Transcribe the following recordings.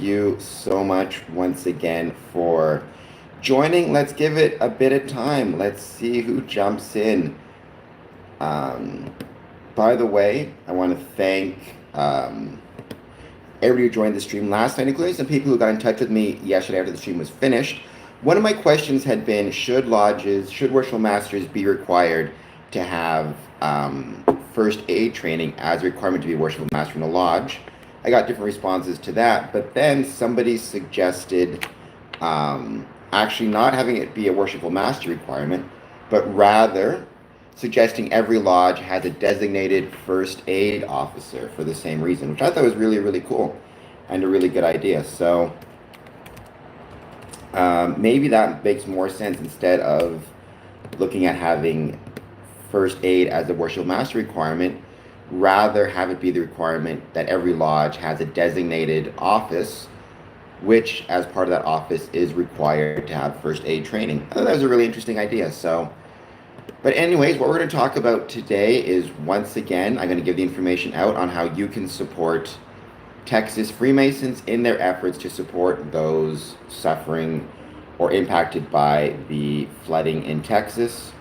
you so much once again for joining. Let's give it a bit of time. Let's see who jumps in. By the way, I want to thank everybody who joined the stream last night, including some people who got in touch with me yesterday after the stream was finished. One of my questions had been, should worshipful masters be required to have first aid training as a requirement to be a worshipful master in a lodge? I got different responses to that, but then somebody suggested actually not having it be a worshipful master requirement, but rather suggesting every lodge has a designated first aid officer for the same reason, which I thought was really, really cool and a really good idea. So maybe that makes more sense instead of looking at having first aid as a worshipful master requirement, rather have it be the requirement that every lodge has a designated office, which as part of that office is required to have first aid training. I thought that was a really interesting idea. So, but anyways, what we're going to talk about today is, once again, I'm going to give the information out on how you can support Texas Freemasons in their efforts to support those suffering or impacted by the flooding in Texas.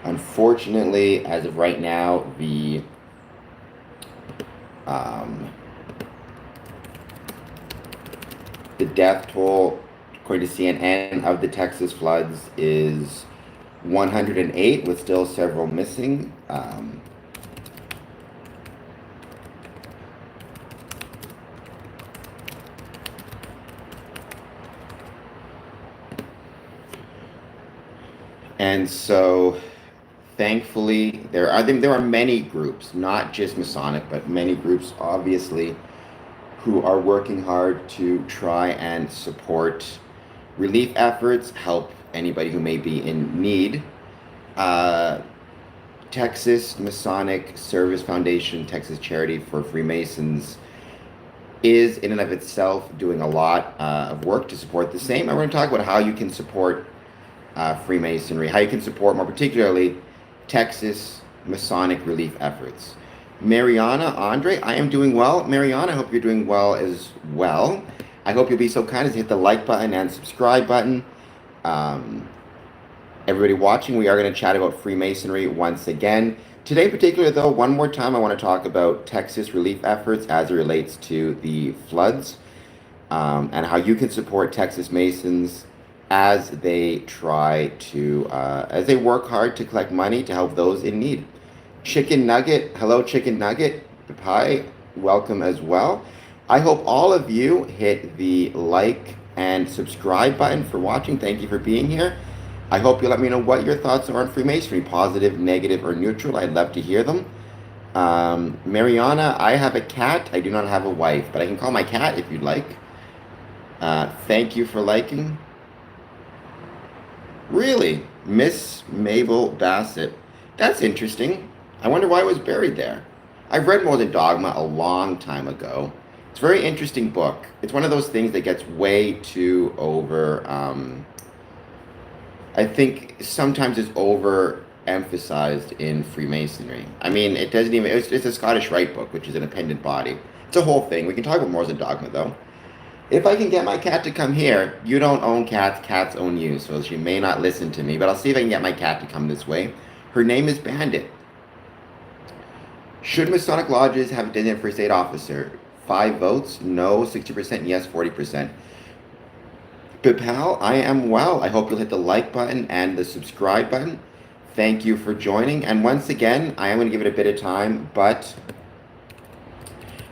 Unfortunately, as of right now, the death toll, according to CNN, of the Texas floods is 108, with still several missing. And so, thankfully, there are many groups, not just Masonic, but many groups, obviously, who are working hard to try and support relief efforts, help anybody who may be in need. Texas Masonic Service Foundation, Texas Charity for Freemasons, is in and of itself doing a lot of work to support the same. And we're going to talk about how you can support Freemasonry, how you can support, more particularly, Texas Masonic relief efforts. Mariana, Andre, I am doing well. Mariana, I hope you're doing well as well. I hope you'll be so kind as to hit the like button and subscribe button. Everybody watching, we are going to chat about Freemasonry once again. Today in particular, though, one more time, I want to talk about Texas relief efforts as it relates to the floods, and how you can support Texas Masons as they try to, as they work hard to collect money to help those in need. Chicken Nugget, hello Chicken Nugget, hi, welcome as well. I hope all of you hit the like and subscribe button for watching. Thank you for being here. I hope you let me know what your thoughts are on Freemasonry, positive, negative, or neutral. I'd love to hear them. Mariana, I have a cat. I do not have a wife, but I can call my cat if you'd like. Thank you for liking. Really? Miss Mabel Bassett. That's interesting. I wonder why it was buried there. I've read More Than Dogma a long time ago. It's a very interesting book. It's one of those things that gets way too over, I think sometimes it's overemphasized in Freemasonry. I mean, it doesn't even, it's a Scottish Rite book, which is an appendant body. It's a whole thing. We can talk about More Than Dogma, though. If I can get my cat to come here, you don't own cats, cats own you, so she may not listen to me, but I'll see if I can get my cat to come this way. Her name is Bandit. Should Masonic lodges have a designated first aid officer? 5 votes, no, 60%, yes, 40%. Pipal, I am well. I hope you'll hit the like button and the subscribe button. Thank you for joining. And once again, I am going to give it a bit of time, but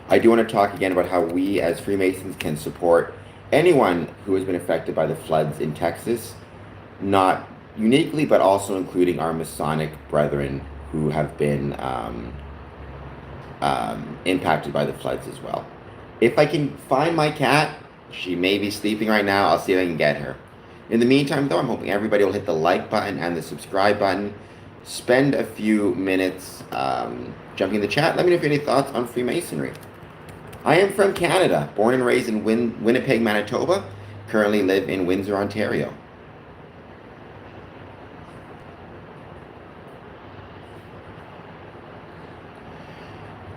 I do want to talk again about how we as Freemasons can support anyone who has been affected by the floods in Texas, not uniquely, but also including our Masonic brethren who have been impacted by the floods as well. If I can find my cat, she may be sleeping right now. I'll see if I can get her. In the meantime, though, I'm hoping everybody will hit the like button and the subscribe button. Spend a few minutes jumping in the chat. Let me know if you have any thoughts on Freemasonry. I am from Canada, born and raised in Winnipeg, Manitoba. Currently live in Windsor, Ontario.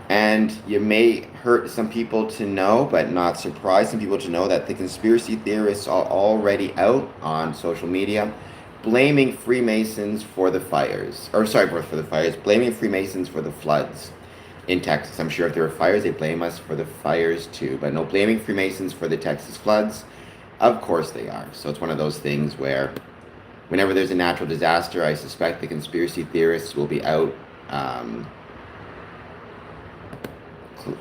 And you may hurt some people to know, but not surprise some people to know that the conspiracy theorists are already out on social media blaming Freemasons for the fires. Or, sorry, for the fires, blaming Freemasons for the floods in Texas. I'm sure if there were fires, they blame us for the fires too. But no, blaming Freemasons for the Texas floods, of course they are. So it's one of those things where whenever there's a natural disaster, I suspect the conspiracy theorists will be out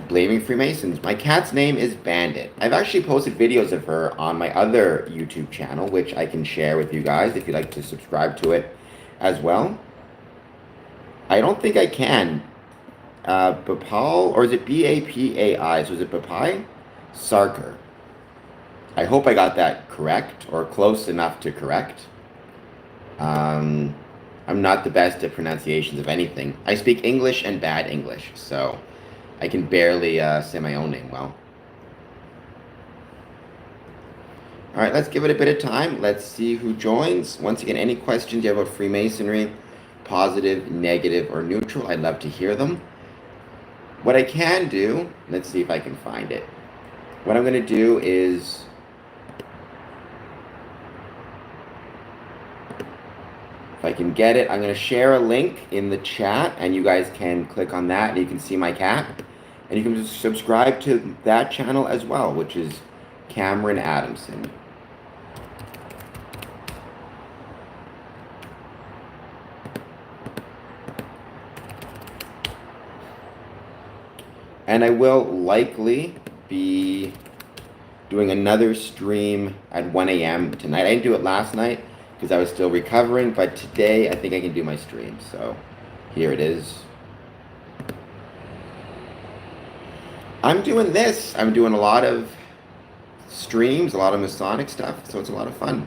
blaming Freemasons. My cat's name is Bandit. I've actually posted videos of her on my other YouTube channel, which I can share with you guys if you'd like to subscribe to it as well. I don't think I can. Bapal, or is it B-A-P-A-I? So is it Bapai? Sarkar. I hope I got that correct, or close enough to correct. I'm not the best at pronunciations of anything. I speak English and bad English, so I can barely say my own name well. All right, let's give it a bit of time. Let's see who joins. Once again, any questions you have about Freemasonry, positive, negative, or neutral, I'd love to hear them. What I can do, let's see if I can find it. What I'm going to do is if I can get it, I'm going to share a link in the chat, and you guys can click on that, and you can see my cat. And you can just subscribe to that channel as well, which is Cameron Adamson. And I will likely be doing another stream at 1 a.m. tonight. I didn't do it last night because I was still recovering, but today I think I can do my stream. So here it is. I'm doing this. I'm doing a lot of streams, a lot of Masonic stuff, so it's a lot of fun.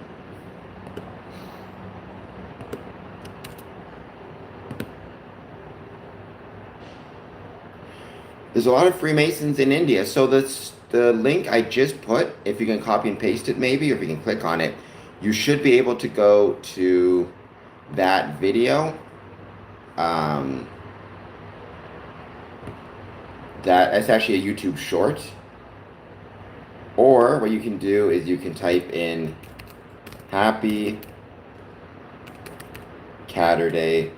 There's a lot of Freemasons in India. So the link I just put, if you can copy and paste it maybe, or if you can click on it, you should be able to go to that video. That's actually a YouTube short. Or what you can do is you can type in Happy Catterday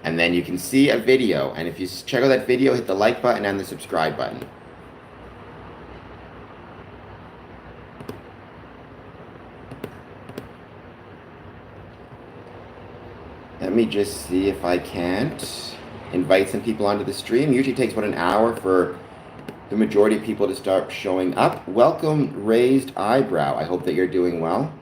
and then you can see a video, and if you check out that video, hit the like button and the subscribe button. Let me just see if I can't invite some people onto the stream. Usually takes about an hour for the majority of people to start showing up. Welcome, Raised Eyebrow. I hope that you're doing well.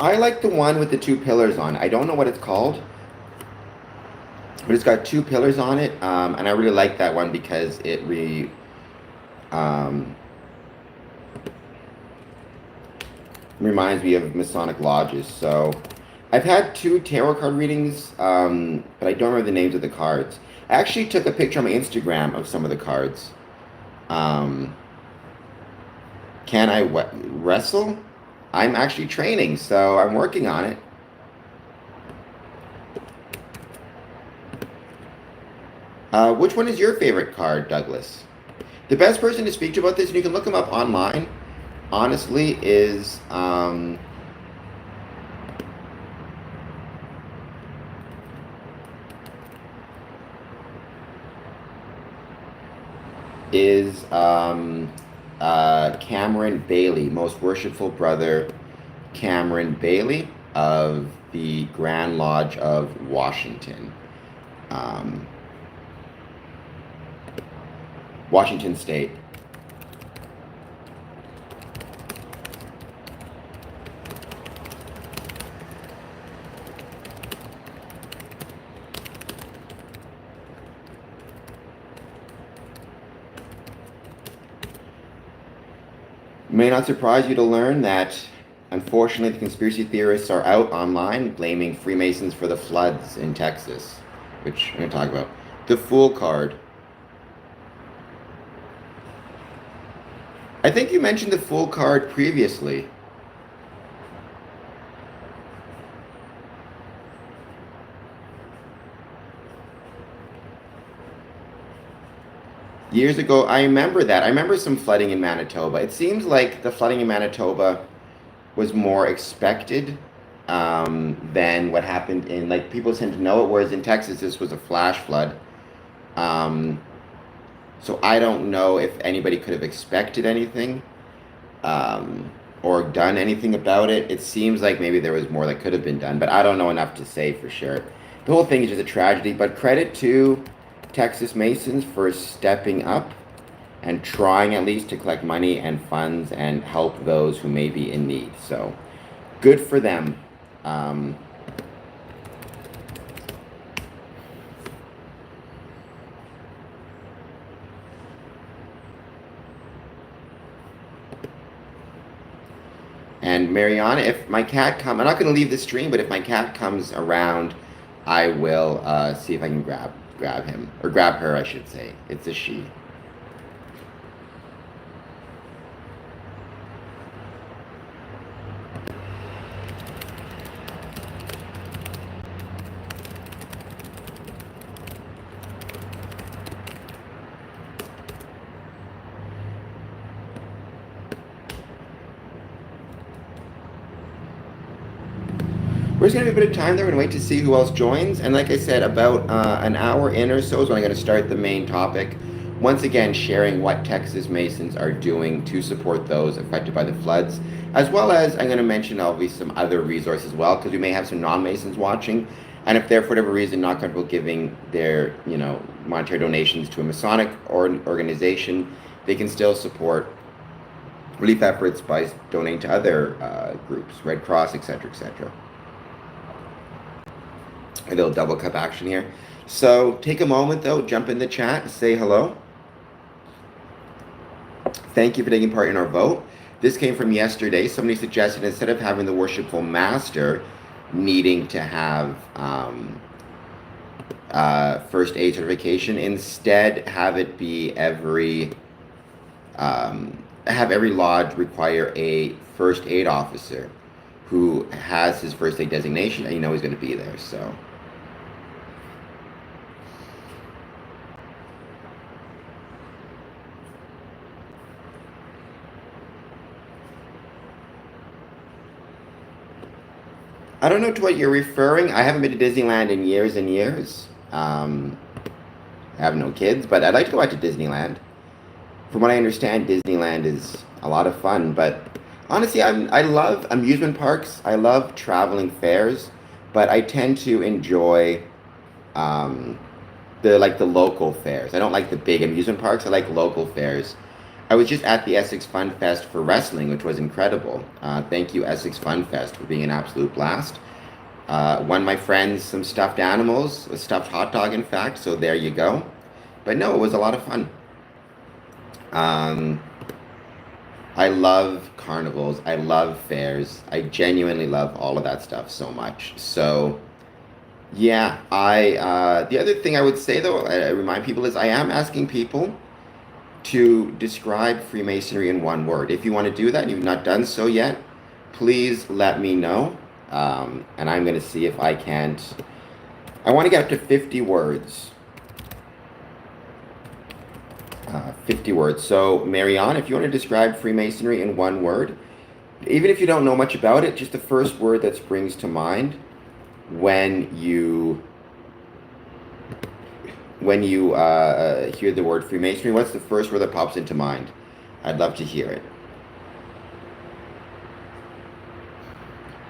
I like the one with the two pillars on it. I don't know what it's called, but it's got two pillars on it, and I really like that one because it reminds me of Masonic lodges. So I've had 2 tarot card readings, but I don't remember the names of the cards. I actually took a picture on my Instagram of some of the cards. Can I wrestle? I'm actually training, so I'm working on it. Which one is your favorite card, Douglas? The best person to speak to about this, and you can look him up online, honestly, is Cameron Bailey, Most Worshipful Brother Cameron Bailey of the Grand Lodge of Washington. Washington State. May not surprise you to learn that, unfortunately, the conspiracy theorists are out online blaming Freemasons for the floods in Texas, which I'm going to talk about. The Fool card. I think you mentioned the Fool card previously. Years ago, I remember that. I remember some flooding in Manitoba. It seems like the flooding in Manitoba was more expected than what happened in, like, people tend to know it, whereas in Texas, this was a flash flood. Um, so I don't know if anybody could have expected anything um, or done anything about it. It seems like maybe there was more that could have been done, but I don't know enough to say for sure. The whole thing is just a tragedy, but credit to Texas Masons for stepping up and trying at least to collect money and funds and help those who may be in need. So good for them. And Mariana, if my cat I'm not going to leave the stream, but if my cat comes around, I will see if I can grab him, or grab her, I should say. It's a she. We're just going to be a bit of time there. We're going to wait to see who else joins. And like I said, about an hour in or so is when I'm going to start the main topic. Once again, sharing what Texas Masons are doing to support those affected by the floods, as well as I'm going to mention obviously some other resources as well, because we may have some non-Masons watching. And if they're, for whatever reason, not comfortable giving their, monetary donations to a Masonic organization, they can still support relief efforts by donating to other groups, Red Cross, etc., etc. A little double cup action here. So take a moment though, jump in the chat, say hello. Thank you for taking part in our vote. This came from yesterday. Somebody suggested instead of having the worshipful master needing to have first aid certification, instead have it be every lodge require a first aid officer who has his first aid designation and he's going to be there. So I don't know to what you're referring. I haven't been to Disneyland in years and years. I have no kids, but I'd like to go out to Disneyland. From what I understand, Disneyland is a lot of fun, but honestly, I love amusement parks. I love traveling fairs, but I tend to enjoy the local fairs. I don't like the big amusement parks. I like local fairs. I was just at the Essex Fun Fest for wrestling, which was incredible. Thank you, Essex Fun Fest, for being an absolute blast. Won my friends some stuffed animals, a stuffed hot dog, in fact, so there you go. But no, it was a lot of fun. I love carnivals. I love fairs. I genuinely love all of that stuff so much. So, yeah, the other thing I would say, though, I remind people, is I am asking people to describe Freemasonry in one word. If you want to do that and you've not done so yet, please let me know. And I'm going to see if I can't. I want to get up to 50 words. 50 words. So, Marianne, if you want to describe Freemasonry in one word, even if you don't know much about it, just the first word that springs to mind when you hear the word Freemasonry, what's the first word that pops into mind? I'd love to hear it.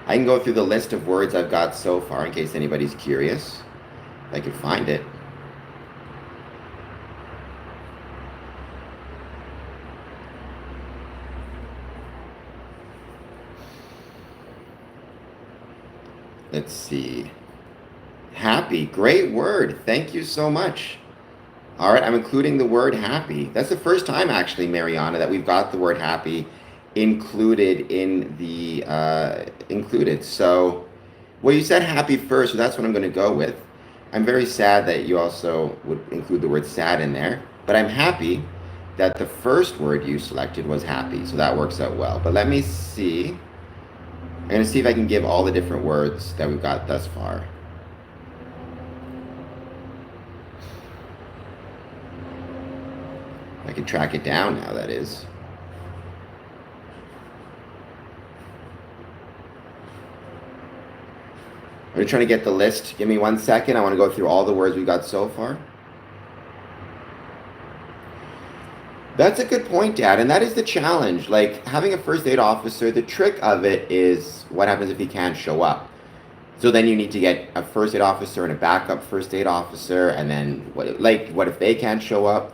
I can go through the list of words I've got so far in case anybody's curious. If I can find it. Let's see. Happy, great word. Thank you so much. All right, I'm including the word happy. That's the first time, actually, Mariana, that we've got the word happy included in the included. So, well, you said happy first, so that's what I'm going to go with. I'm very sad that you also would include the word sad in there, but I'm happy that the first word you selected was happy, so that works out well. But let me see. I'm going to see if I can give all the different words that we've got thus far. I can track it down now, that is. I'm trying to get the list. Give me 1 second. I want to go through all the words we got so far. That's a good point, Dad. And that is the challenge. Like having a first aid officer, the trick of it is what happens if he can't show up. So then you need to get a first aid officer and a backup first aid officer. And then what if they can't show up?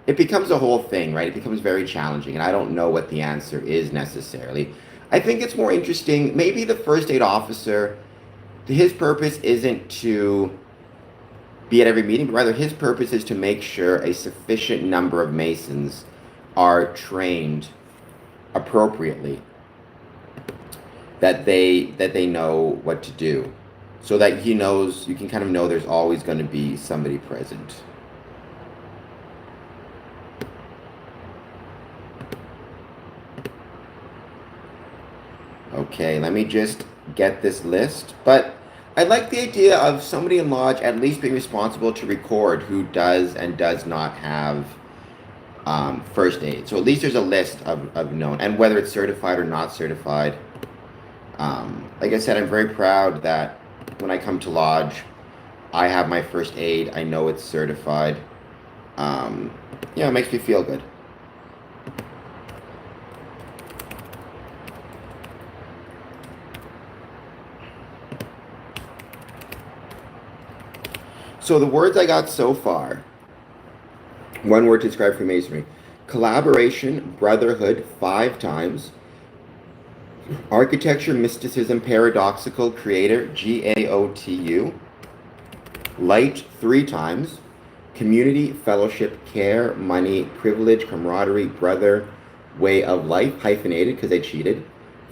It becomes a whole thing, right? It becomes very challenging. And I don't know what the answer is necessarily. I think it's more interesting. Maybe the first aid officer, his purpose isn't to be at every meeting, but rather his purpose is to make sure a sufficient number of Masons are trained appropriately, that they know what to do, so that he knows, you can kind of know there's always going to be somebody present. Okay, let me just get this list. But I like the idea of somebody in Lodge at least being responsible to record who does and does not have first aid. So at least there's a list of known, and whether it's certified or not certified. Like I said, I'm very proud that when I come to Lodge, I have my first aid. I know it's certified. It makes me feel good. So the words I got so far, one word to describe Freemasonry: collaboration, brotherhood 5 times, architecture, mysticism, paradoxical, creator, GAOTU, light 3 times, community, fellowship, care, money, privilege, camaraderie, brother, way of life, hyphenated because they cheated,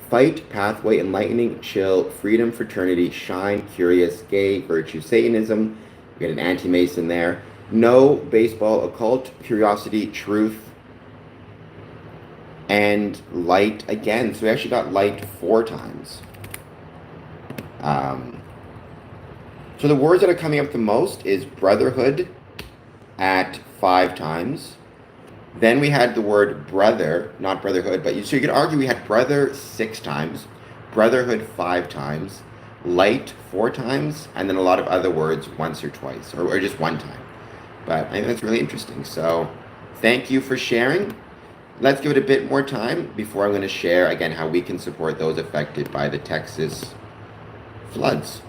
fight, pathway, enlightening, chill, freedom, fraternity, shine, curious, gay, virtue, Satanism. We got an anti-Mason there. No, baseball, occult, curiosity, truth, and light again. So we actually got light 4 times. So the words that are coming up the most is brotherhood at 5 times. Then we had the word brother, not brotherhood, but so you could argue we had brother 6 times, brotherhood 5 times, light 4 times, and then a lot of other words once or twice, or just 1 time. But I think that's really interesting. So thank you for sharing. Let's give it a bit more time before I'm going to share again how we can support those affected by the Texas floods.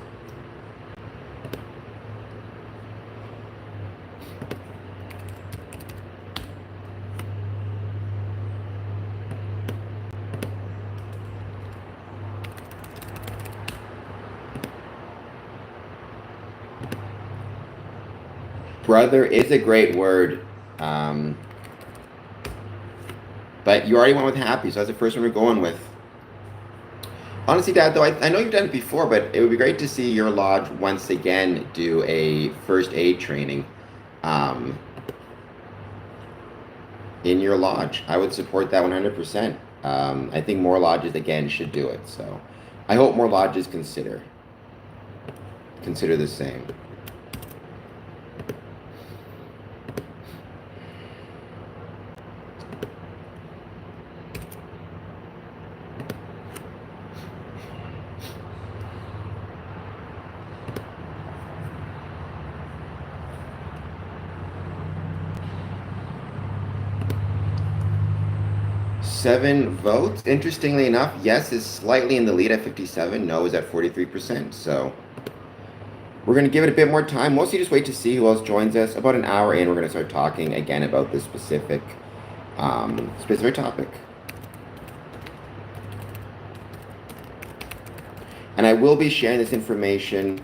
Brother is a great word, but you already went with happy, so that's the first one we're going with. Honestly, Dad, though, I know you've done it before, but it would be great to see your lodge once again do a first aid training in your lodge. I would support that 100%. I think more lodges, again, should do it. So I hope more lodges consider the same. Seven votes. Interestingly enough, yes is slightly in the lead at 57. No is at 43%. So we're going to give it a bit more time. Mostly just wait to see who else joins us. About an hour in, we're going to start talking again about this specific topic. And I will be sharing this information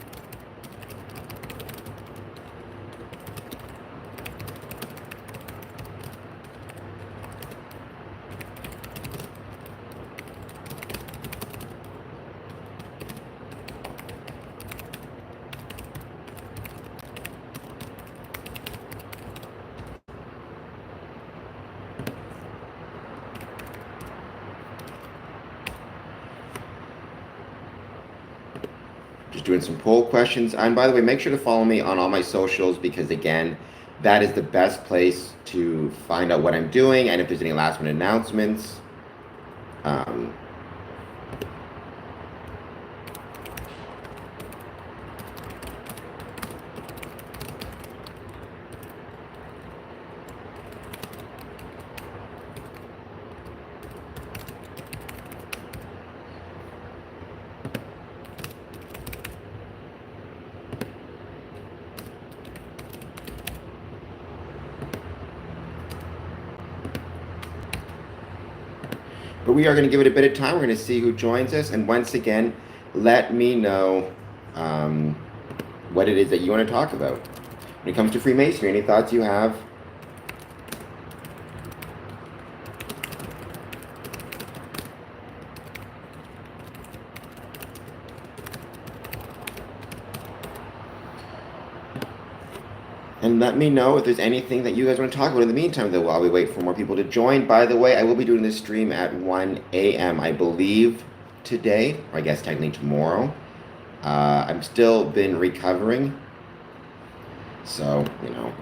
Just doing some poll questions. And by the way, make sure to follow me on all my socials because, again, that is the best place to find out what I'm doing and if there's any last minute announcements. But we are going to give it a bit of time. We're going to see who joins us. And once again, let me know what it is that you want to talk about. When it comes to Freemasonry, any thoughts you have? And let me know if there's anything that you guys want to talk about in the meantime, though, while we wait for more people to join. By the way, I will be doing this stream at 1 a.m., I believe, today, or I guess technically tomorrow. I'm still been recovering, so, you know.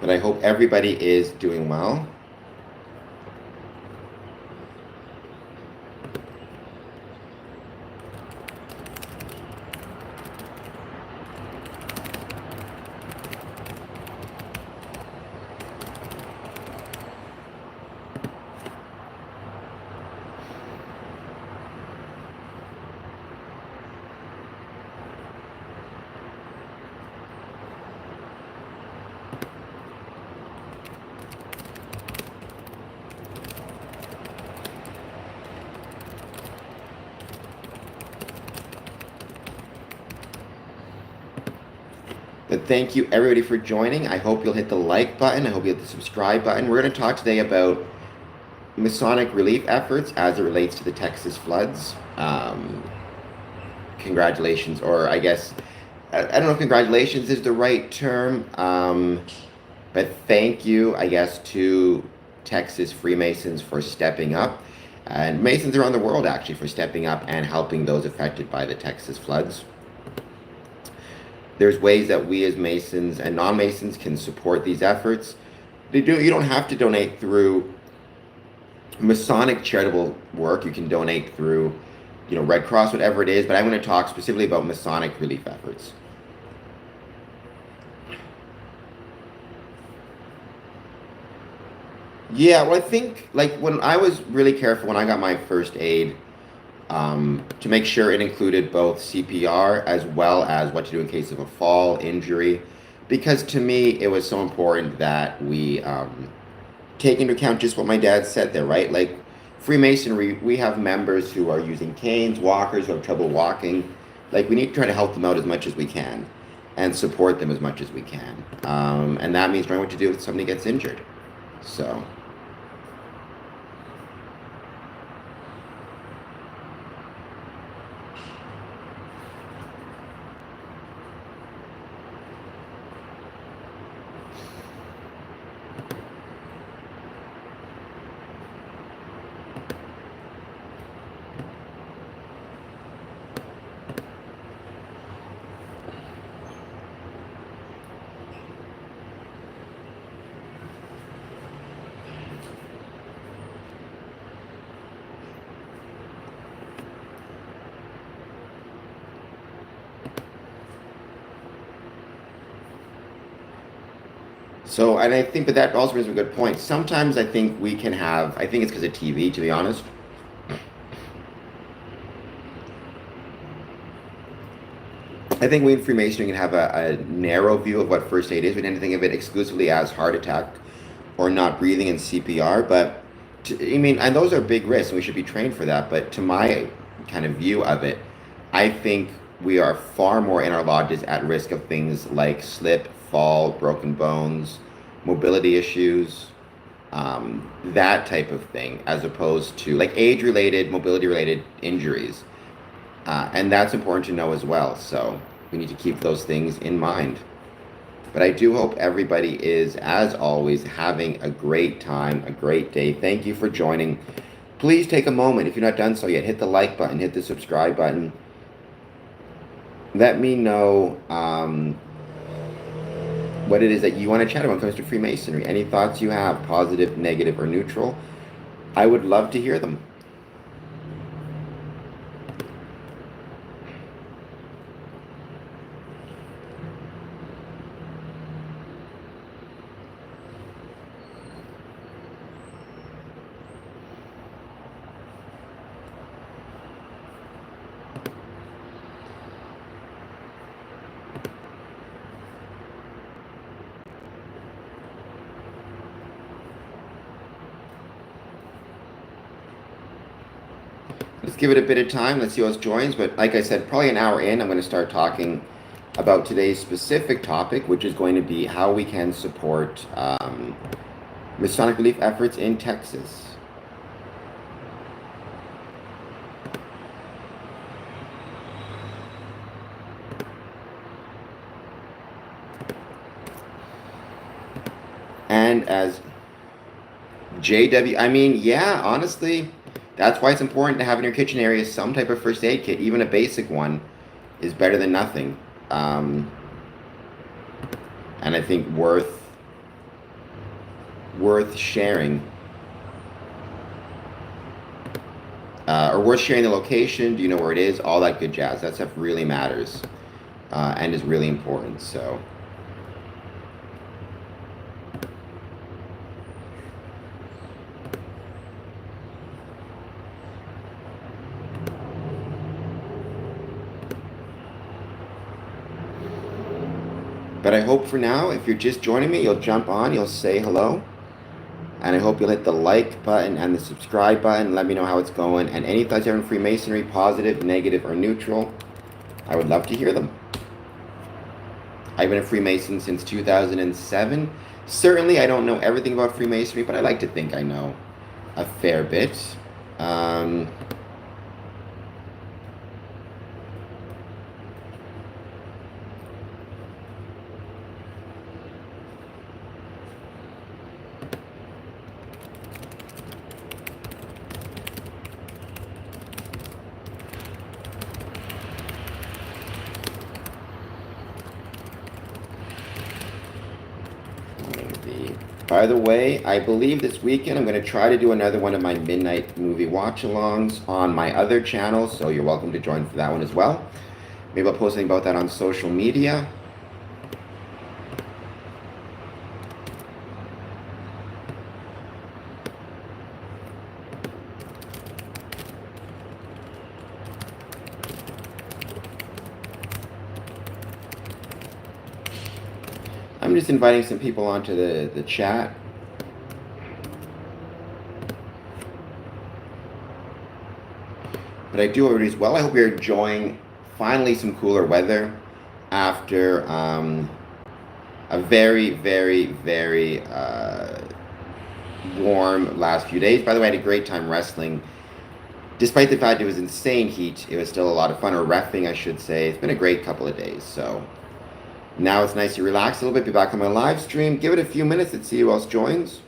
But I hope everybody is doing well. But thank you everybody for joining. I hope you'll hit the like button. I hope you'll hit the subscribe button. We're going to talk today about Masonic relief efforts as it relates to the Texas floods. Congratulations, or I guess, I don't know if congratulations is the right term, but thank you, I guess, to Texas Freemasons for stepping up, and Masons around the world actually for stepping up and helping those affected by the Texas floods. There's ways that we as Masons and non-Masons can support these efforts. You don't have to donate through Masonic charitable work. You can donate through, you know, Red Cross, whatever it is, but I'm going to talk specifically about Masonic relief efforts. Yeah, well, I think, like, when I was really careful when I got my first aid, to make sure it included both CPR as well as what to do in case of a fall, injury, because to me, it was so important that we take into account just what my dad said there, right? Like, Freemasonry, we have members who are using canes, walkers, who have trouble walking. Like, we need to try to help them out as much as we can and support them as much as we can. And that means knowing what to do if somebody gets injured. So... So, and I think, but that also brings up a good point. Sometimes I think we can have, I think it's because of TV, to be honest. I think we in Freemasonry can have a narrow view of what first aid is. We tend to think of it exclusively as heart attack or not breathing and CPR. But, I mean, and those are big risks, and we should be trained for that. But to my kind of view of it, I think we are far more in our lodges at risk of things like slip, fall, broken bones, mobility issues, that type of thing, as opposed to like age-related, mobility-related injuries. And that's important to know as well. So we need to keep those things in mind. But I do hope everybody is, as always, having a great time, a great day. Thank you for joining. Please take a moment, if you're not done so yet, hit the like button, hit the subscribe button. Let me know what it is that you want to chat about when it comes to Freemasonry. Any thoughts you have, positive, negative, or neutral, I would love to hear them. Let's give it a bit of time. Let's see who else joins. But like I said, probably an hour in, I'm going to start talking about today's specific topic, which is going to be how we can support Masonic relief efforts in Texas. And as JW, I mean, yeah, honestly, that's why it's important to have in your kitchen area some type of first aid kit. Even a basic one is better than nothing. And I think worth sharing. Or worth sharing the location. Do you know where it is? All that good jazz. That stuff really matters. And is really important. So. But I hope for now, if you're just joining me, you'll jump on, you'll say hello. And I hope you'll hit the like button and the subscribe button. Let me know how it's going. And any thoughts you have on Freemasonry, positive, negative, or neutral, I would love to hear them. I've been a Freemason since 2007. Certainly, I don't know everything about Freemasonry, but I like to think I know a fair bit. By the way, I believe this weekend I'm going to try to do another one of my midnight movie watch-alongs on my other channel, so you're welcome to join for that one as well. Maybe I'll post something about that on social media. I'm just inviting some people onto the chat. But I do already as well. I hope you're enjoying finally some cooler weather after a very, very, very warm last few days. By the way, I had a great time wrestling. Despite the fact it was insane heat, it was still a lot of fun, or reffing, I should say. It's been a great couple of days, so... Now it's nice to relax a little bit, be back on my live stream. Give it a few minutes, let's see who else joins.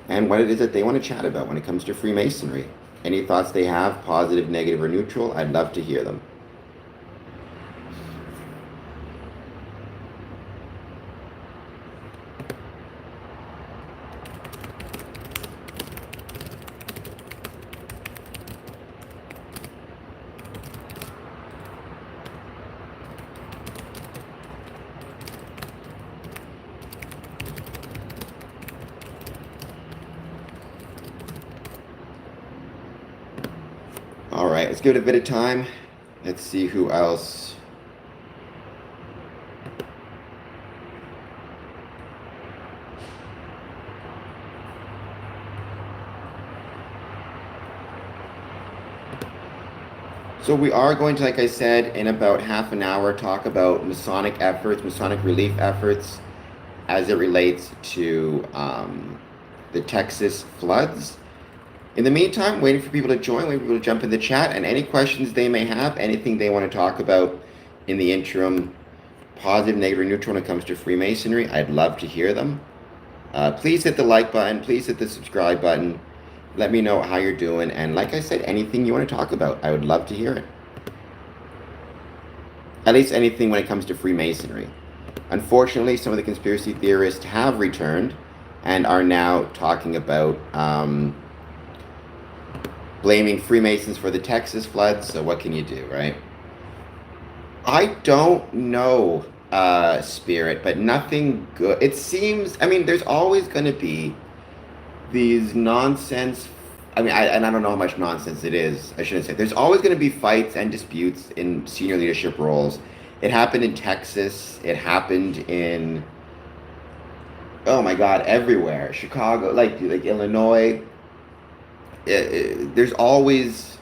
And what it is that they want to chat about when it comes to Freemasonry. Any thoughts they have, positive, negative, or neutral, I'd love to hear them. All right, let's give it a bit of time. Let's see who else. So we are going to, like I said, in about half an hour, talk about Masonic efforts, Masonic relief efforts as it relates to the Texas floods. In the meantime, waiting for people to join, waiting for people to jump in the chat, and any questions they may have, anything they want to talk about in the interim, positive, negative, or neutral when it comes to Freemasonry, I'd love to hear them. Please hit the like button, please hit the subscribe button. Let me know how you're doing, and like I said, anything you want to talk about, I would love to hear it. At least anything when it comes to Freemasonry. Unfortunately, some of the conspiracy theorists have returned and are now talking about blaming Freemasons for the Texas floods. So what can you do, right? I don't know, Spirit, but nothing good. It seems, I mean, there's always going to be these nonsense. I mean, I don't know how much nonsense it is. I shouldn't say. There's always going to be fights and disputes in senior leadership roles. It happened in Texas. It happened in, oh my God, everywhere. Chicago, like Illinois. There's always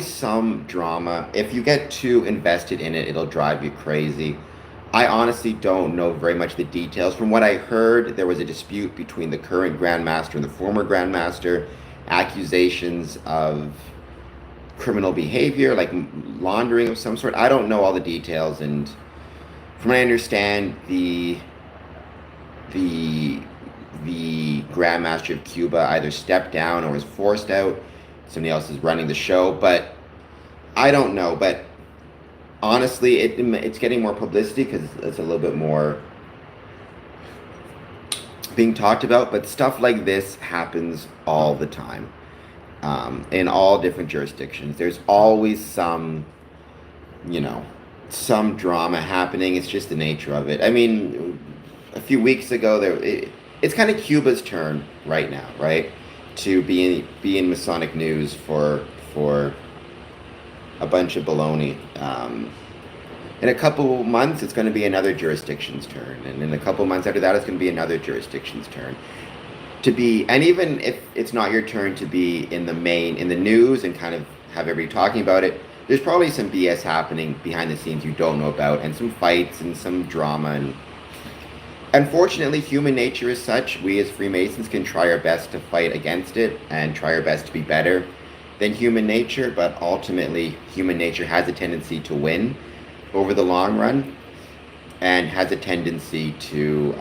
some drama. If you get too invested in it, it'll drive you crazy. I honestly don't know very much the details. From what I heard, there was a dispute between the current Grandmaster and the former Grandmaster, accusations of criminal behavior, like laundering of some sort. I don't know all the details, and from what I understand, the Grandmaster of Cuba either stepped down or was forced out. Somebody else is running the show, but I don't know. But honestly, it's getting more publicity because it's a little bit more being talked about. But stuff like this happens all the time, in all different jurisdictions. There's always some drama happening. It's just the nature of it. I mean, a few weeks ago, it's kind of Cuba's turn right now, right, to be in Masonic news for a bunch of baloney. In a couple months, it's going to be another jurisdiction's turn, and in a couple months after that, it's going to be another jurisdiction's turn. And even if it's not your turn to be in the news and kind of have everybody talking about it, there's probably some BS happening behind the scenes you don't know about, and some fights and some drama. And unfortunately, human nature is such. We as Freemasons can try our best to fight against it and try our best to be better than human nature, but ultimately, human nature has a tendency to win over the long run, and has a tendency to,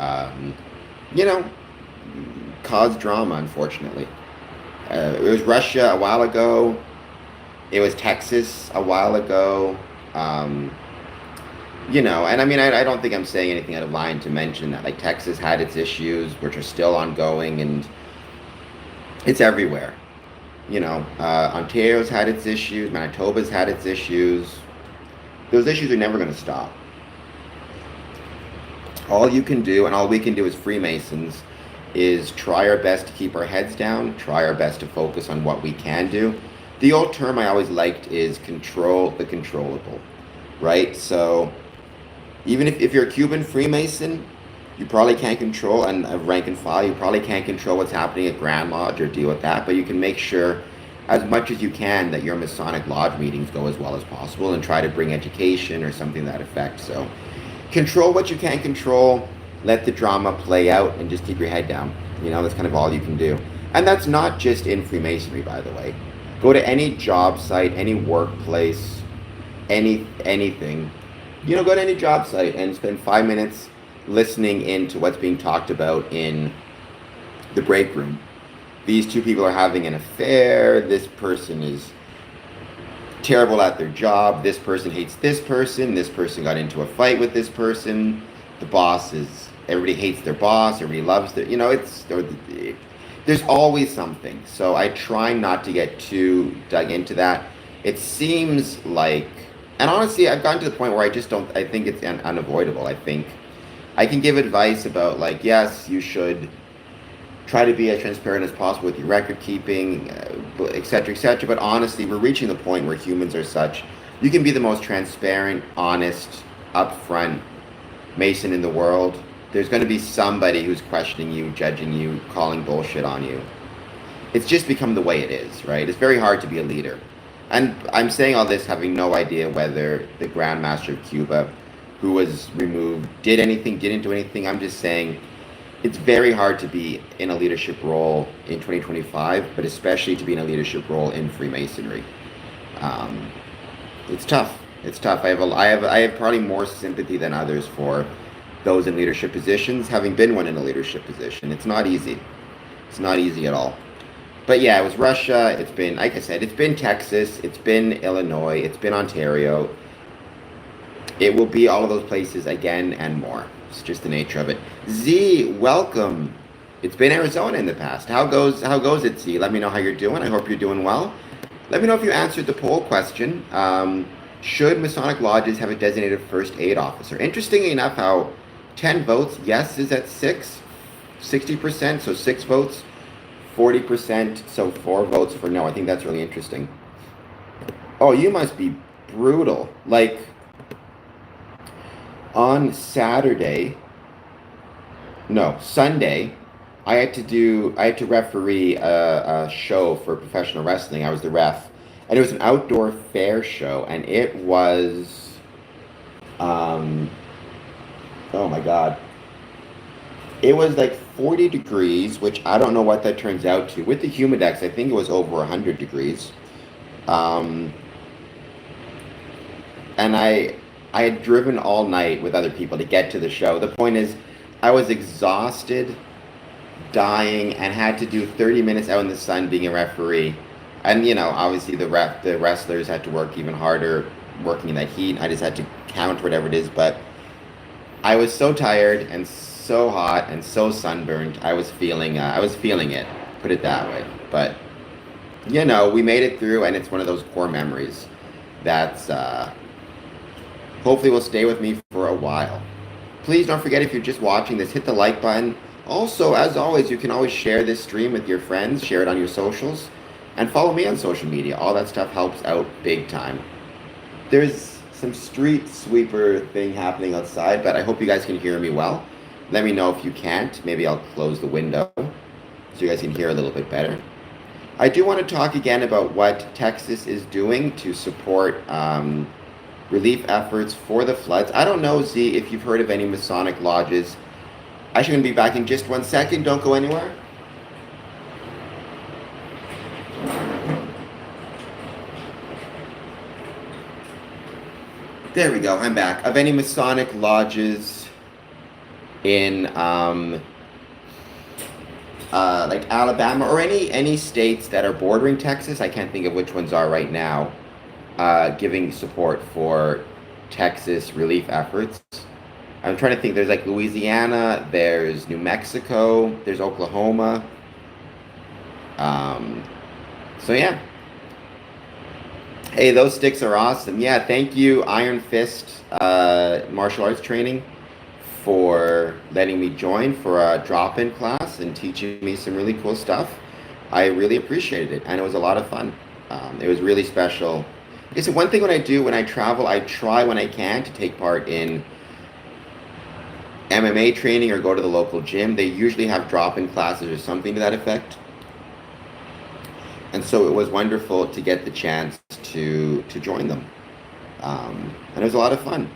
cause drama, unfortunately. It was Russia a while ago. It was Texas a while ago. And I mean, I don't think I'm saying anything out of line to mention that, like, Texas had its issues, which are still ongoing, and it's everywhere. Ontario's had its issues, Manitoba's had its issues. Those issues are never going to stop. All you can do, and all we can do as Freemasons, is try our best to keep our heads down, try our best to focus on what we can do. The old term I always liked is control the controllable, right? So even if you're a Cuban Freemason, you probably can't control, and a rank and file, you probably can't control what's happening at Grand Lodge or deal with that, but you can make sure as much as you can that your Masonic Lodge meetings go as well as possible, and try to bring education or something to that effect. So control what you can control, let the drama play out, and just keep your head down. That's kind of all you can do. And that's not just in Freemasonry, by the way. Go to any job site, any workplace, anything. Go to any job site and spend 5 minutes listening into what's being talked about in the break room. These two people are having an affair. This person is terrible at their job. This person hates this person. This person got into a fight with this person. The boss everybody hates their boss. Everybody loves there's always something. So I try not to get too dug into that. It seems like, and honestly, I've gotten to the point where I think it's unavoidable. I think I can give advice about, like, yes, you should try to be as transparent as possible with your record keeping, et cetera, but honestly, we're reaching the point where humans are such, you can be the most transparent, honest, upfront Mason in the world. There's going to be somebody who's questioning you, judging you, calling bullshit on you. It's just become the way it is, right? It's very hard to be a leader. And I'm saying all this having no idea whether the Grandmaster of Cuba who was removed did anything, didn't do anything. I'm just saying it's very hard to be in a leadership role in 2025, but especially to be in a leadership role in Freemasonry. Um, it's tough. It's tough. I have probably more sympathy than others for those in leadership positions, having been one in a leadership position. It's not easy. It's not easy at all. But yeah, it was Russia. It's been, like I said, it's been Texas. It's been Illinois. It's been Ontario. It will be all of those places again and more. It's just the nature of it. Z, welcome. It's been Arizona in the past. How goes it, Z? Let me know how you're doing. I hope you're doing well. Let me know if you answered the poll question. Should Masonic lodges have a designated first aid officer? Interestingly enough, how 10 votes, yes, is at 60%, so 6 votes, 40%, so 4 votes for no. I think that's really interesting. Oh, you must be brutal. Like, on Sunday, I had to referee a show for professional wrestling. I was the ref. And it was an outdoor fair show, and it was, oh my God. It was like 40 degrees, which I don't know what that turns out to. With the humidex, I think it was over 100 degrees. And I had driven all night with other people to get to the show. The point is, I was exhausted, dying, and had to do 30 minutes out in the sun being a referee. And, you know, obviously the wrestlers had to work even harder working in that heat. I just had to count whatever it is. But I was so tired and so hot and so sunburned. I was feeling it, put it that way. But, you know, we made it through, and it's one of those core memories that's hopefully will stay with me for a while. Please don't forget, if you're just watching this, hit the like button. Also, as always, you can always share this stream with your friends, share it on your socials. And follow me on social media. All that stuff helps out big time. There's some street sweeper thing happening outside, but I hope you guys can hear me well. Let me know if you can't. Maybe I'll close the window so you guys can hear a little bit better. I do want to talk again about what Texas is doing to support relief efforts for the floods. I don't know, Z, if you've heard of any Masonic lodges. Actually, I'm going to be back in just 1 second. Don't go anywhere. There we go, I'm back. Of any Masonic lodges in like Alabama or any states that are bordering Texas, I can't think of which ones are right now, giving support for Texas relief efforts. I'm trying to think. There's like Louisiana, there's New Mexico, there's Oklahoma. So yeah. Hey, those sticks are awesome. Yeah, thank you, Iron Fist martial arts training, for letting me join for a drop-in class and teaching me some really cool stuff. I really appreciated it, and it was a lot of fun. It was really special. It's one thing when I travel, I try when I can to take part in MMA training or go to the local gym. They usually have drop-in classes or something to that effect. And so it was wonderful to get the chance to join them. And it was a lot of fun.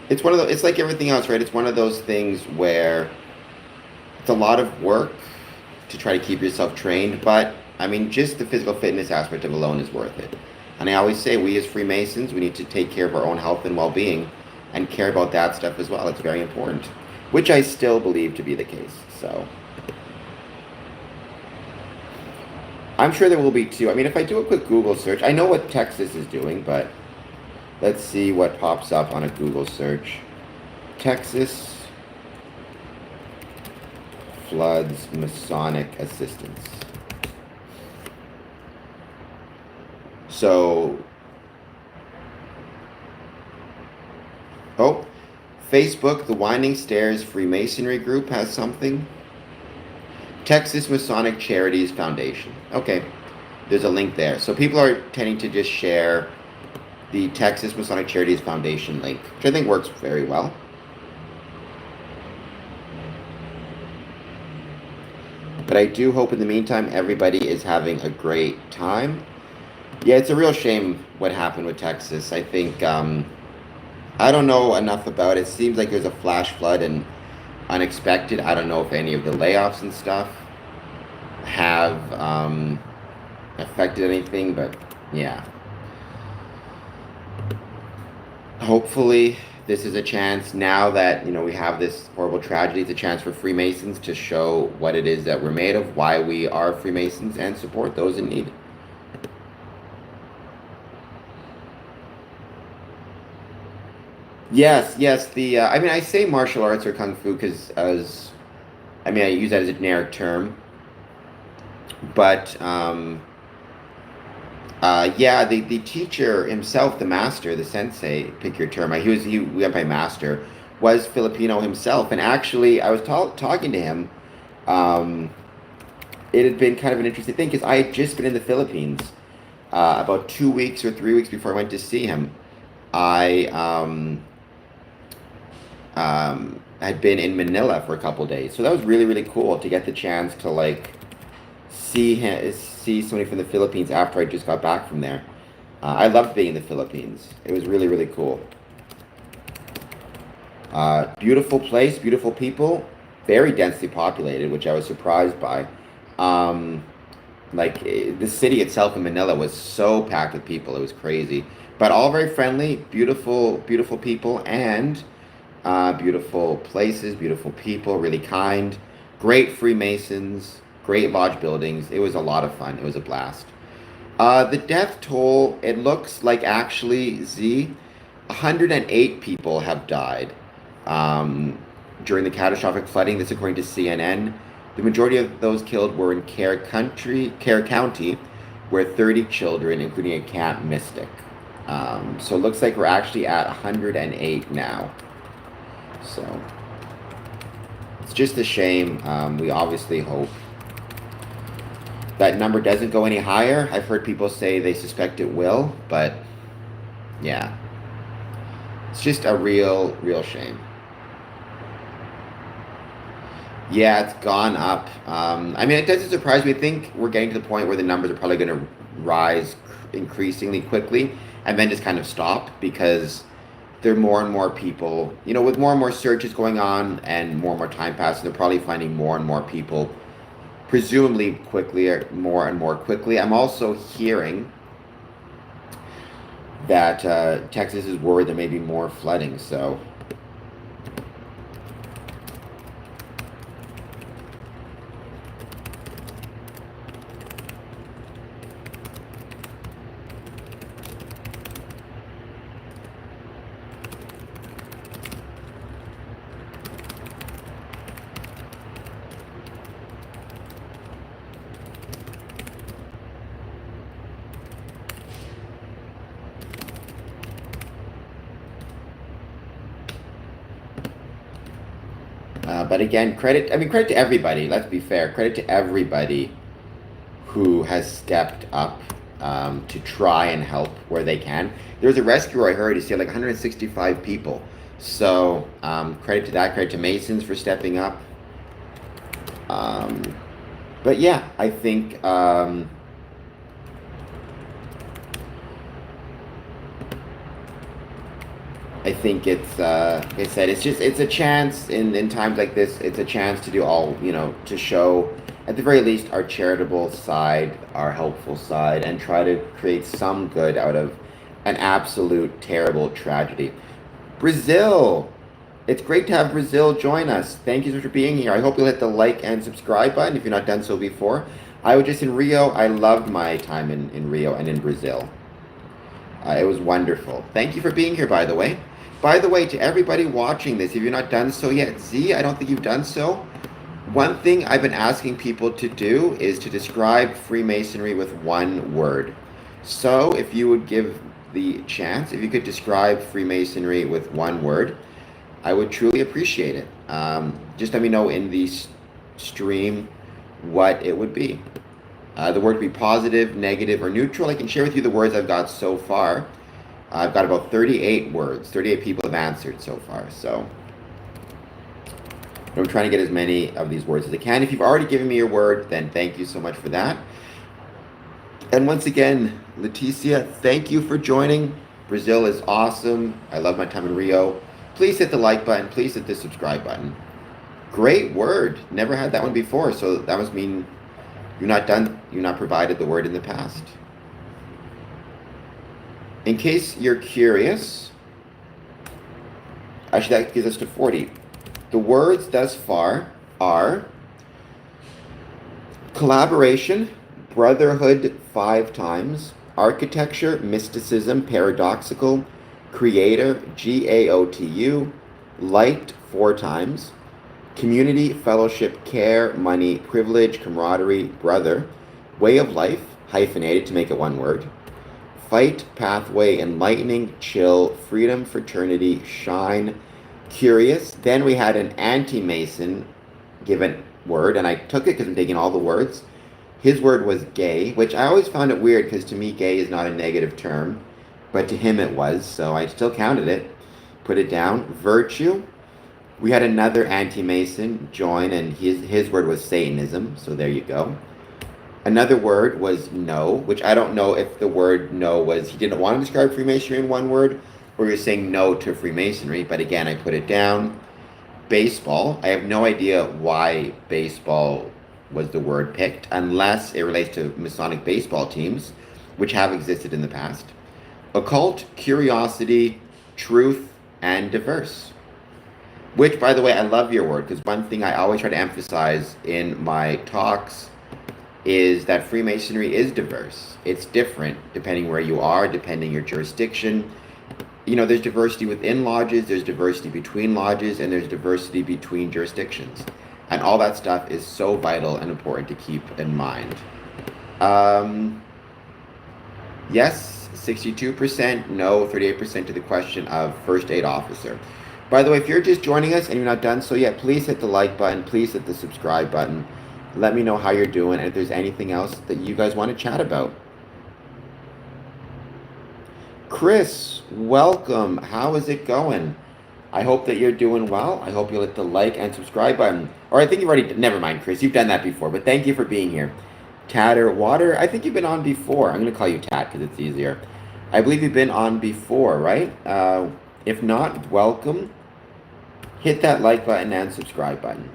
It's one of those, it's like everything else, right? It's one of those things where it's a lot of work to try to keep yourself trained, but I mean, just the physical fitness aspect of it alone is worth it. And I always say, we as Freemasons, we need to take care of our own health and well-being and care about that stuff as well. It's very important, which I still believe to be the case. So I'm sure there will be too. I mean, if I do a quick Google search, I know what Texas is doing, but let's see what pops up on a Google search. Texas floods Masonic assistance. So, Facebook, the Winding Stairs Freemasonry Group has something. Texas Masonic Charities Foundation. Okay, there's a link there. So people are tending to just share the Texas Masonic Charities Foundation link, which I think works very well. But I do hope in the meantime everybody is having a great time. Yeah, it's a real shame what happened with Texas. I think I don't know enough about it. It seems like there's a flash flood and unexpected. I don't know if any of the layoffs and stuff have affected anything, but yeah. Hopefully, this is a chance now that we have this horrible tragedy. It's a chance for Freemasons to show what it is that we're made of, why we are Freemasons, and support those in need. Yes, yes. The I mean, I say martial arts or kung fu because as I mean, I use that as a generic term, but yeah, the teacher himself, the master, the sensei, pick your term. He went by master, was Filipino himself, and actually, I was talking to him. Um, it had been kind of an interesting thing because I had just been in the Philippines about 2 weeks or 3 weeks before I went to see him. I had been in Manila for a couple days, so that was really really cool to get the chance to like see somebody from the Philippines after I just got back from there. I loved being in the Philippines. It was really really cool. Beautiful place, beautiful people, very densely populated, which I was surprised by. Um, the city itself in Manila was so packed with people, it was crazy. But all very friendly, beautiful, beautiful people, and beautiful places, beautiful people, really kind, great Freemasons, great lodge buildings. It was a lot of fun. It was a blast. The death toll, it looks like actually, 108 people have died um, during the catastrophic flooding. This according to CNN. The majority of those killed were in Care County, where 30 children, including a Camp Mystic. So it looks like we're actually at 108 now. So it's just a shame. We obviously hope that number doesn't go any higher. I've heard people say they suspect it will, but yeah, it's just a real, real shame. Yeah, it's gone up. I mean, it doesn't surprise me. I think we're getting to the point where the numbers are probably going to rise increasingly quickly and then just kind of stop because there are more and more people, with more and more searches going on and more time passing, they're probably finding more and more people, presumably quickly, or more and more quickly. I'm also hearing that Texas is worried there may be more flooding, so but again, credit to everybody. Let's be fair. Credit to everybody who has stepped up to try and help where they can. There was a rescuer I heard. He said like 165 people. So credit to that. Credit to Masons for stepping up. Um, but yeah, I think it's like I said, it's a chance in times like this. It's a chance to do all to show at the very least our charitable side, our helpful side, and try to create some good out of an absolute terrible tragedy. Brazil, it's great to have Brazil join us. Thank you so much for being here. I hope you'll hit the like and subscribe button if you've not done so before. I was just in Rio. I loved my time in Rio and in Brazil. It was wonderful. Thank you for being here, by the way. By the way, to everybody watching this, if you've not done so yet, I don't think you've done so. One thing I've been asking people to do is to describe Freemasonry with one word. So if you would give the chance, if you could describe Freemasonry with one word, I would truly appreciate it. Just let me know in the stream what it would be. The word could be positive, negative, or neutral. I can share with you the words I've got so far. I've got about 38 words. 38 people have answered so far. So I'm trying to get as many of these words as I can. If you've already given me your word, then thank you so much for that. And once again, Leticia, thank you for joining. Brazil is awesome. I love my time in Rio. Please hit the like button. Please hit the subscribe button. Great word. Never had that one before, so that must mean you're not provided the word in the past. In case you're curious, actually that gives us to 40. The words thus far are collaboration, brotherhood 5 times, architecture, mysticism, paradoxical, creator, GAOTU, light 4 times, community, fellowship, care, money, privilege, camaraderie, brother, way of life, hyphenated to make it one word, fight, pathway, enlightening, chill, freedom, fraternity, shine, curious. Then we had an anti-Mason given word, and I took it because I'm taking all the words. His word was gay, which I always found it weird because to me gay is not a negative term, but to him it was, so I still counted it. Put it down. Virtue. We had another anti-Mason join, and his word was Satanism, so there you go. Another word was no, which I don't know if the word no was he didn't want to describe Freemasonry in one word, or you're saying no to Freemasonry, but again, I put it down. Baseball. I have no idea why baseball was the word picked, unless it relates to Masonic baseball teams, which have existed in the past. Occult, curiosity, truth, and diverse. Which, by the way, I love your word, because one thing I always try to emphasize in my talks is that Freemasonry is diverse. It's different depending where you are, depending your jurisdiction. You know, there's diversity within lodges, there's diversity between lodges, and there's diversity between jurisdictions. And all that stuff is so vital and important to keep in mind. Yes, 62%, no, 38% to the question of first aid officer. By the way, if you're just joining us and you're not done so yet, please hit the like button, please hit the subscribe button. Let me know how you're doing and if there's anything else that you guys want to chat about. Chris, welcome. How is it going? I hope that you're doing well. I hope you'll hit the like and subscribe button. Or I think you've already, never mind, Chris, you've done that before, but thank you for being here. Tatter Water, I think you've been on before. I'm going to call you Tat because it's easier. I believe you've been on before, right? If not, welcome. Hit that like button and subscribe button.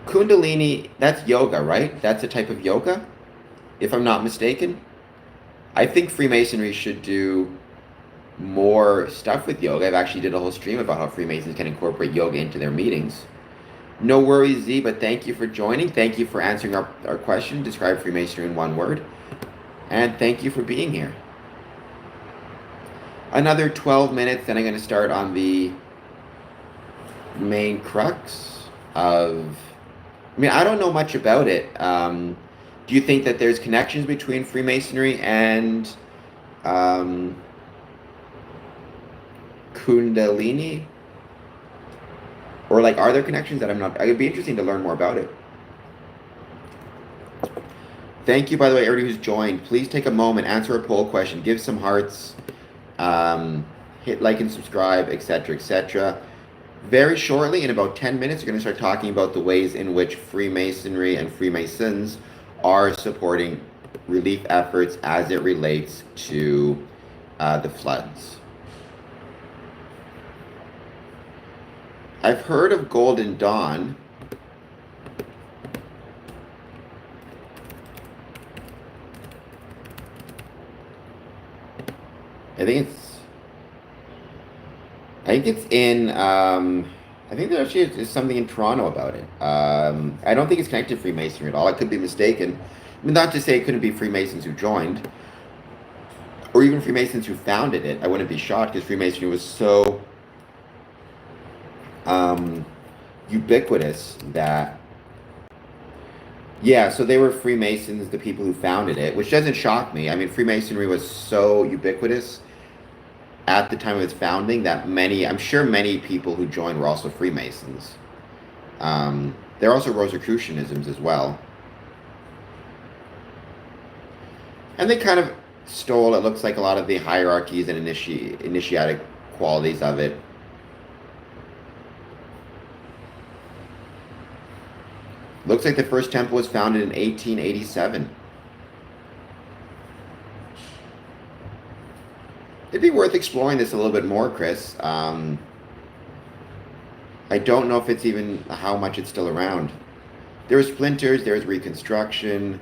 Kundalini, that's yoga, right? That's a type of yoga, if I'm not mistaken. I think Freemasonry should do more stuff with yoga. I've actually did a whole stream about how Freemasons can incorporate yoga into their meetings. No worries, Z, but thank you for joining. Thank you for answering our question. Describe Freemasonry in one word. And thank you for being here. Another 12 minutes, then I'm going to start on the main crux of... I mean, I don't know much about it. Do you think that there's connections between Freemasonry and Kundalini? Or like, are there connections that I'm not... It would be interesting to learn more about it. Thank you, by the way, everybody who's joined. Please take a moment, answer a poll question, give some hearts, hit like and subscribe, etc., etc. Very shortly, in about 10 minutes, we're going to start talking about the ways in which Freemasonry and Freemasons are supporting relief efforts as it relates to the floods. I've heard of Golden Dawn. I think it's in, I think there actually is something in Toronto about it. I don't think it's connected to Freemasonry at all. I could be mistaken. I mean, not to say it couldn't be Freemasons who joined, or even Freemasons who founded it. I wouldn't be shocked because Freemasonry was so ubiquitous that, yeah, so they were Freemasons, the people who founded it, which doesn't shock me. I mean, Freemasonry was so ubiquitous at the time of its founding that I'm sure many people who joined were also Freemasons. There are also Rosicrucianisms as well. And they kind of stole, it looks like, a lot of the hierarchies and initiatic qualities of it. Looks like the first temple was founded in 1887. It'd be worth exploring this a little bit more, Chris. I don't know if it's even how much it's still around. There are splinters, there's reconstruction.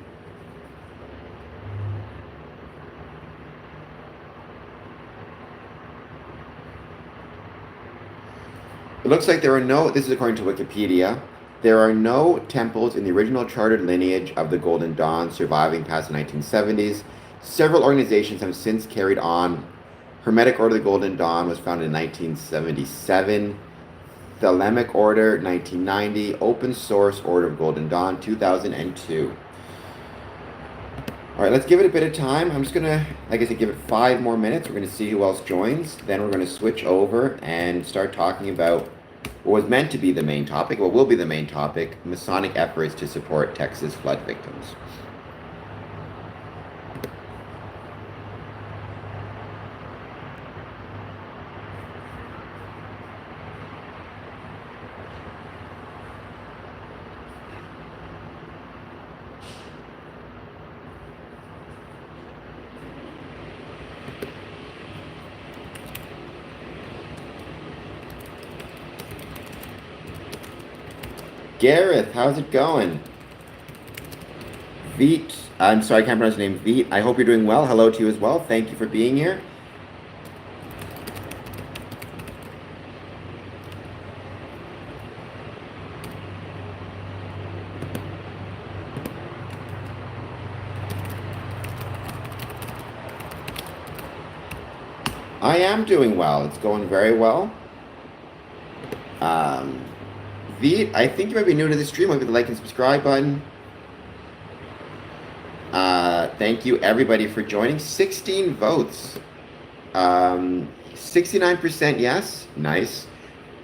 It looks like there are no, this is according to Wikipedia, there are no temples in the original chartered lineage of the Golden Dawn surviving past the 1970s. Several organizations have since carried on. Hermetic Order of the Golden Dawn was founded in 1977. Thelemic Order, 1990. Open Source Order of Golden Dawn, 2002. All right, let's give it a bit of time. I'm just going to, like I said, give it 5 more minutes. We're going to see who else joins. Then we're going to switch over and start talking about what was meant to be the main topic, what will be the main topic, Masonic efforts to support Texas flood victims. Gareth, how's it going? Veet, I'm sorry, I can't pronounce your name. Veet, I hope you're doing well. Hello to you as well. Thank you for being here. I am doing well. It's going very well. Veet, I think you might be new to the stream. I'll hit the like and subscribe button. Thank you everybody for joining. 16 votes. 69% yes. Nice.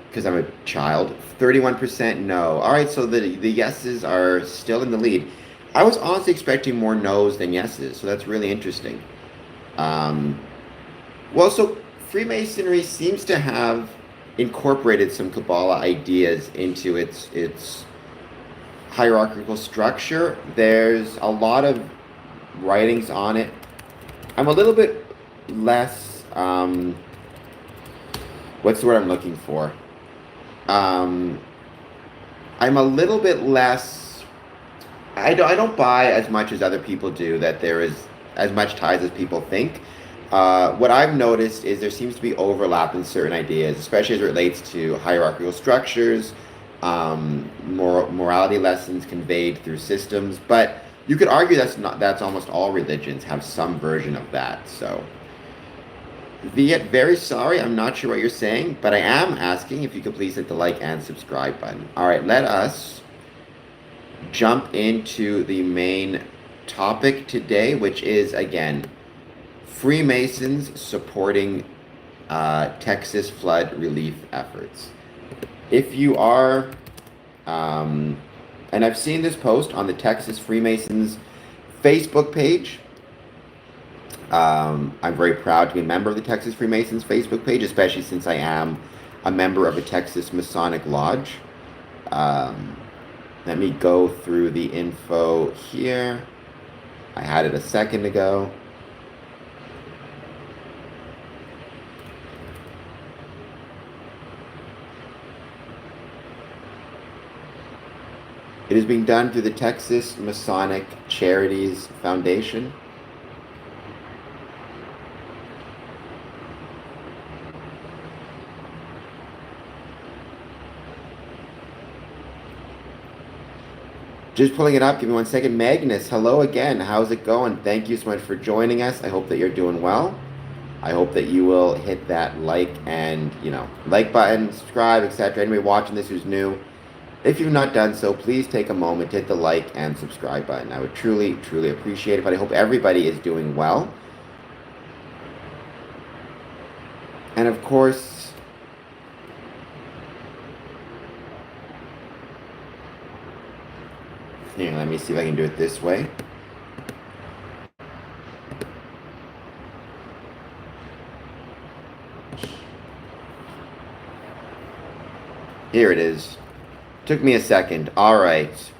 Because I'm a child. 31% no. All right, so the yeses are still in the lead. I was honestly expecting more no's than yeses, so that's really interesting. Well, so Freemasonry seems to have incorporated some Kabbalah ideas into its hierarchical structure. There's a lot of writings on it. I'm a little bit less, what's the word I'm looking for? I'm a little bit less, I don't buy as much as other people do that there is as much ties as people think. What I've noticed is there seems to be overlap in certain ideas, especially as it relates to hierarchical structures, morality lessons conveyed through systems. But you could argue that's almost all religions have some version of that. So, Viet, very sorry, I'm not sure what you're saying, but I am asking if you could please hit the like and subscribe button. All right, let us jump into the main topic today, which is, again, Freemasons supporting Texas flood relief efforts. If you are, and I've seen this post on the Texas Freemasons Facebook page. I'm very proud to be a member of the Texas Freemasons Facebook page, especially since I am a member of a Texas Masonic Lodge. Let me go through the info here. I had it a second ago. It is being done through the Texas Masonic Charities Foundation. Just pulling it up, give me 1 second. Magnus, hello again. How's it going? Thank you so much for joining us. I hope that you're doing well. I hope that you will hit that like and, like button, subscribe, etc. Anybody watching this who's new, if you've not done so, please take a moment to hit the like and subscribe button. I would truly, truly appreciate it, but I hope everybody is doing well. And of course, here, let me see if I can do it this way. Here it is. Took me a second. All right.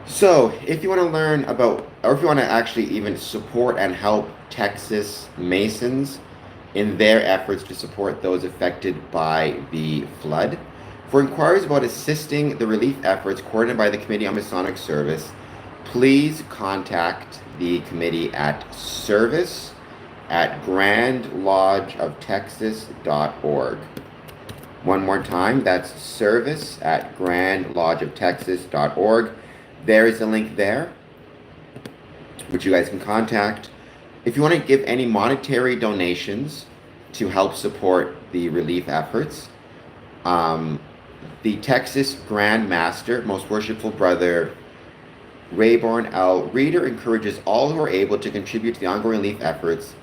So, if you want to learn about or if you want to actually even support and help Texas Masons in their efforts to support those affected by the flood. For inquiries about assisting the relief efforts coordinated by the Committee on Masonic Service, please contact the committee at service@grandlodgeoftexas.org. One more time, that's service@grandlodgeoftexas.org. There is a link there, which you guys can contact. If you want to give any monetary donations to help support the relief efforts, the Texas Grand Master, Most Worshipful Brother Rayborn L. Reeder, encourages all who are able to contribute to the ongoing relief efforts,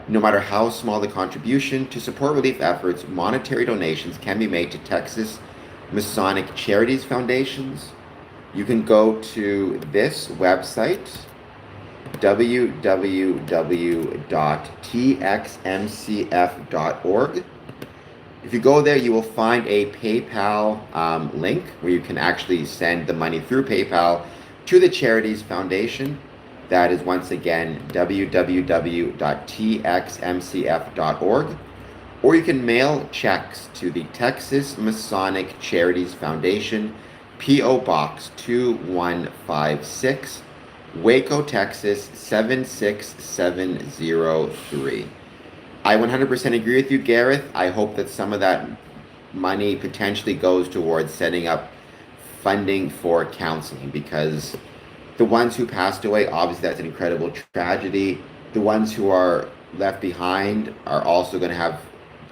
no matter how small the contribution. To support relief efforts, monetary donations can be made to Texas Masonic Charities Foundations. You can go to this website, www.txmcf.org. If you go there, you will find a PayPal link where you can actually send the money through PayPal to the Charities Foundation. That is, once again, www.txmcf.org. Or you can mail checks to the Texas Masonic Charities Foundation, P.O. Box 2156, Waco, Texas 76703. I 100% agree with you, Gareth. I hope that some of that money potentially goes towards setting up funding for counseling, because the ones who passed away, obviously that's an incredible tragedy. The ones who are left behind are also going to have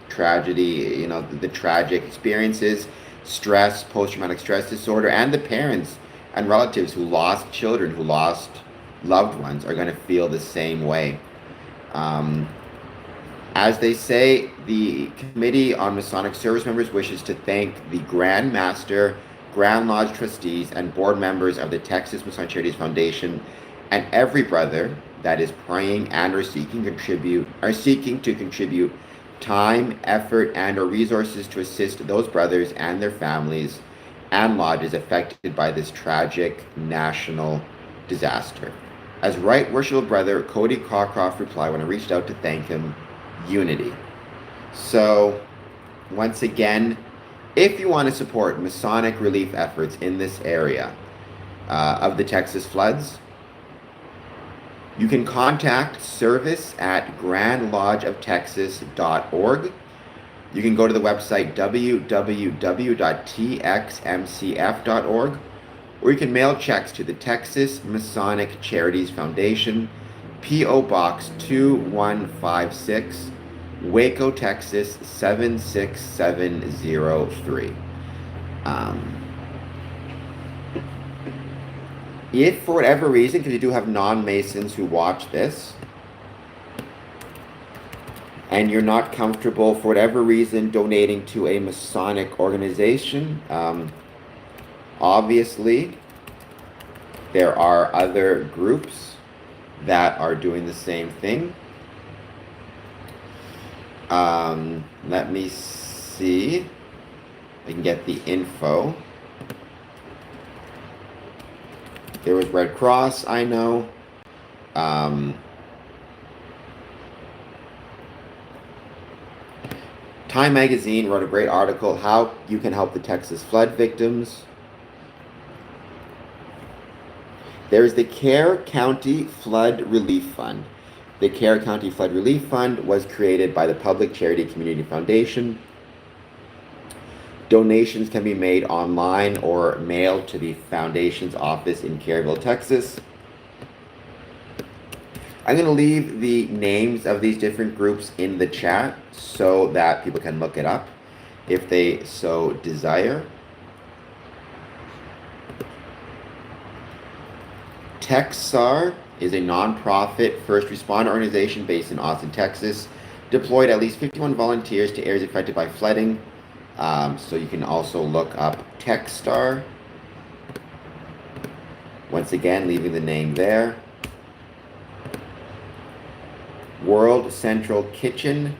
tragedy, the tragic experiences, stress, post-traumatic stress disorder, and the parents and relatives who lost children, who lost loved ones, are going to feel the same way. As they say, the Committee on Masonic Service Members wishes to thank the Grand Master, Grand Lodge trustees, and board members of the Texas Masonic Charities Foundation, and every brother that is praying and or seeking to contribute time, effort, and or resources to assist those brothers and their families and lodges affected by this tragic national disaster. As Right Worshipful Brother Cody Cockcroft replied when I reached out to thank him, unity. So, once again, if you want to support Masonic relief efforts in this area of the Texas floods, you can contact service@grandlodgeoftexas.org. You can go to the website www.txmcf.org, or you can mail checks to the Texas Masonic Charities Foundation, P.O. Box 2156, Waco, Texas 76703. If for whatever reason, because you do have non-Masons who watch this, and you're not comfortable for whatever reason donating to a Masonic organization, obviously there are other groups that are doing the same thing. Let me see if I can get the info. There was Red Cross, I know. Time Magazine wrote a great article, How You Can Help the Texas Flood Victims. There's the Kerr County Flood Relief Fund. The Kerr County Flood Relief Fund was created by the Public Charity Community Foundation. Donations can be made online or mailed to the foundation's office in Kerrville, Texas. I'm going to leave the names of these different groups in the chat so that people can look it up if they so desire. TechSAR is a nonprofit first responder organization based in Austin, Texas. Deployed at least 51 volunteers to areas affected by flooding. So you can also look up TechSAR. Once again, leaving the name there. World Central Kitchen.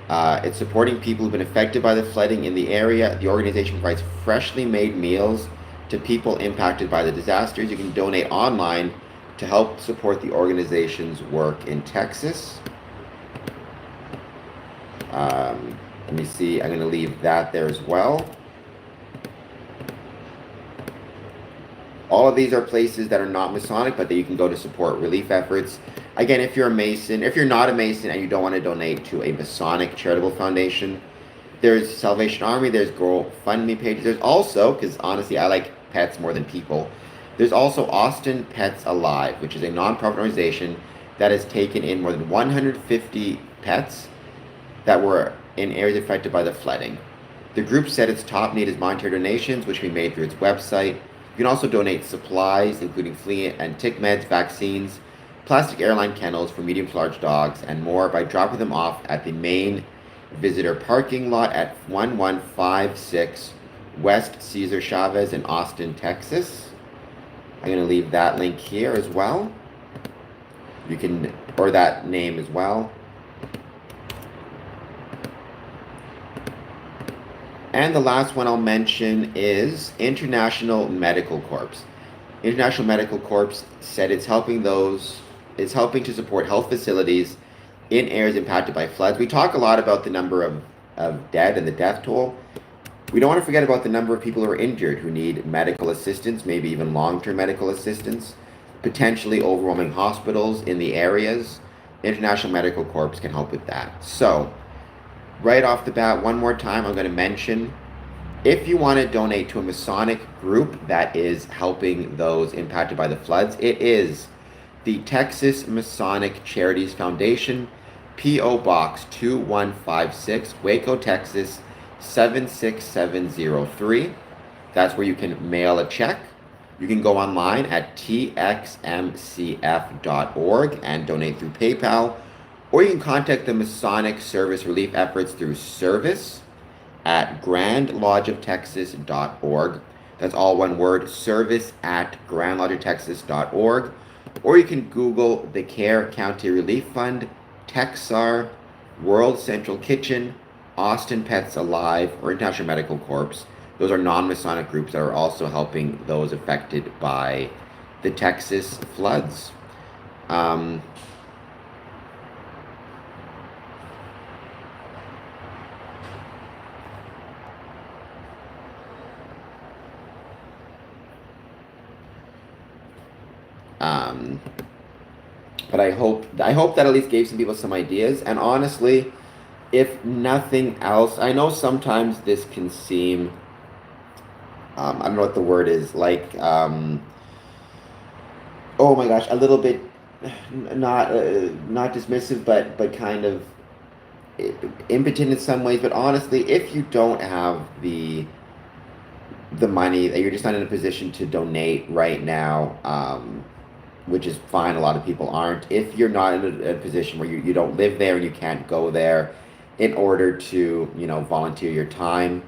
It's supporting people who've been affected by the flooding in the area. The organization provides freshly made meals to people impacted by the disasters. You can donate online to help support the organization's work in Texas. Let me see, I'm going to leave that there as well. All of these are places that are not Masonic, but that you can go to support relief efforts. Again, if you're a Mason, if you're not a Mason and you don't want to donate to a Masonic charitable foundation, there's Salvation Army, there's GoFundMe pages. There's also, because honestly, I like pets more than people, there's also Austin Pets Alive, which is a nonprofit organization that has taken in more than 150 pets that were in areas affected by the flooding. The group said its top need is monetary donations, which can be made through its website. You can also donate supplies, including flea and tick meds, vaccines, plastic airline kennels for medium to large dogs, and more by dropping them off at the main visitor parking lot at 1156 West Cesar Chavez in Austin, Texas. I'm going to leave that link here as well. You can, or that name as well. And the last one I'll mention is International Medical Corps. International Medical Corps said it's helping to support health facilities in areas impacted by floods. We talk a lot about the number of dead and the death toll. We don't want to forget about the number of people who are injured who need medical assistance, maybe even long-term medical assistance, potentially overwhelming hospitals in the areas. International Medical Corps can help with that. So, right off the bat, one more time, I'm going to mention, if you want to donate to a Masonic group that is helping those impacted by the floods, it is the Texas Masonic Charities Foundation, P.O. Box 2156, Waco, Texas 76703. That's where you can mail a check. You can go online at txmcf.org and donate through PayPal, or you can contact the Masonic Service Relief Efforts through service@grandlodgeoftexas.org. That's all one word, service@grandlodgeoftexas.org. Or you can Google the Care County Relief Fund, Texar, World Central Kitchen, Austin Pets Alive, or International Medical Corps. Those are non-Masonic groups that are also helping those affected by the Texas floods. But I hope that at least gave some people some ideas. And honestly, if nothing else, I know sometimes this can seem, I don't know what the word is, like, oh my gosh, a little bit not dismissive, but kind of impotent in some ways. But honestly, if you don't have the money, that you're just not in a position to donate right now, which is fine, a lot of people aren't. If you're not in a position where you don't live there and you can't go there in order to, volunteer your time,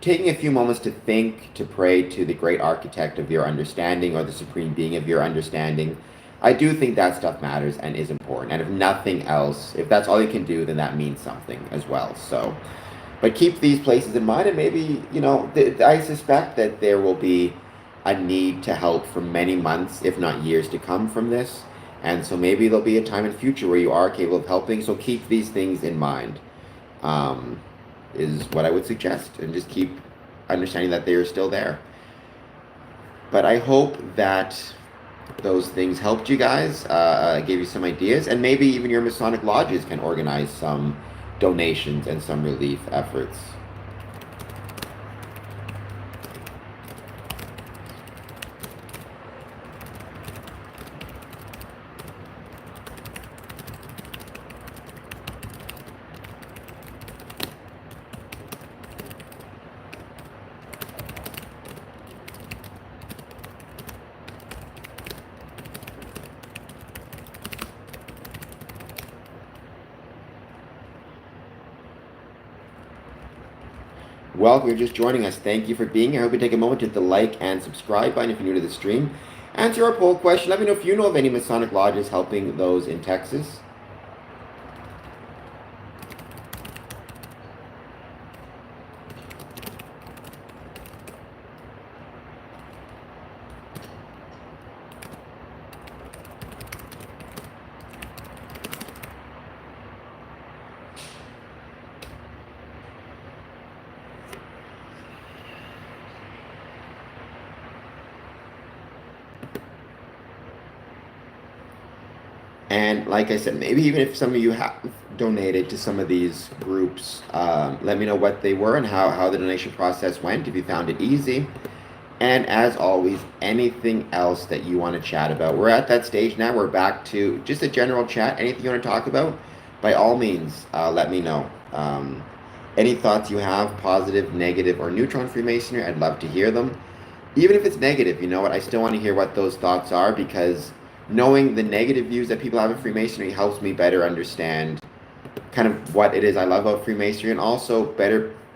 taking a few moments to think, to pray to the great architect of your understanding or the supreme being of your understanding, I do think that stuff matters and is important. And if nothing else, if that's all you can do, then that means something as well. So, but keep these places in mind, and maybe, I suspect that there will be a need to help for many months, if not years, to come from this. And so maybe there'll be a time in the future where you are capable of helping. So keep these things in mind, is what I would suggest. And just keep understanding that they are still there. But I hope that those things helped you guys, gave you some ideas. And maybe even your Masonic lodges can organize some donations and some relief efforts. Well, if you're just joining us, thank you for being here. I hope you take a moment to hit the like and subscribe button if you're new to the stream. Answer our poll question. Let me know if you know of any Masonic lodges helping those in Texas. And like I said, maybe even if some of you have donated to some of these groups, let me know what they were and how the donation process went, if you found it easy. And as always, anything else that you want to chat about. We're at that stage now. We're back to just a general chat. Anything you want to talk about, by all means, let me know. Any thoughts you have, positive, negative, or neutral on Freemasonry, I'd love to hear them. Even if it's negative, you know what? I still want to hear what those thoughts are, because knowing the negative views that people have of Freemasonry helps me better understand kind of what it is I love about Freemasonry, and also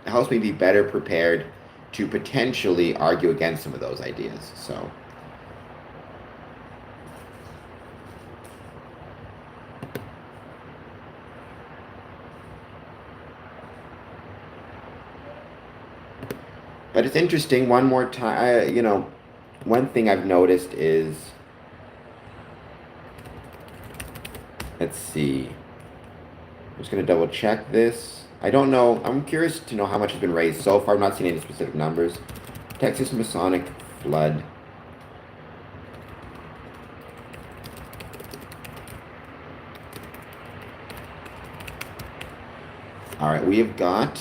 helps me be better prepared to potentially argue against some of those ideas. So but it's interesting, one more time, one thing I've noticed is, let's see, I'm just going to double check this. I don't know. I'm curious to know how much has been raised so far. I'm not seeing any specific numbers. Texas Masonic flood. All right, we have got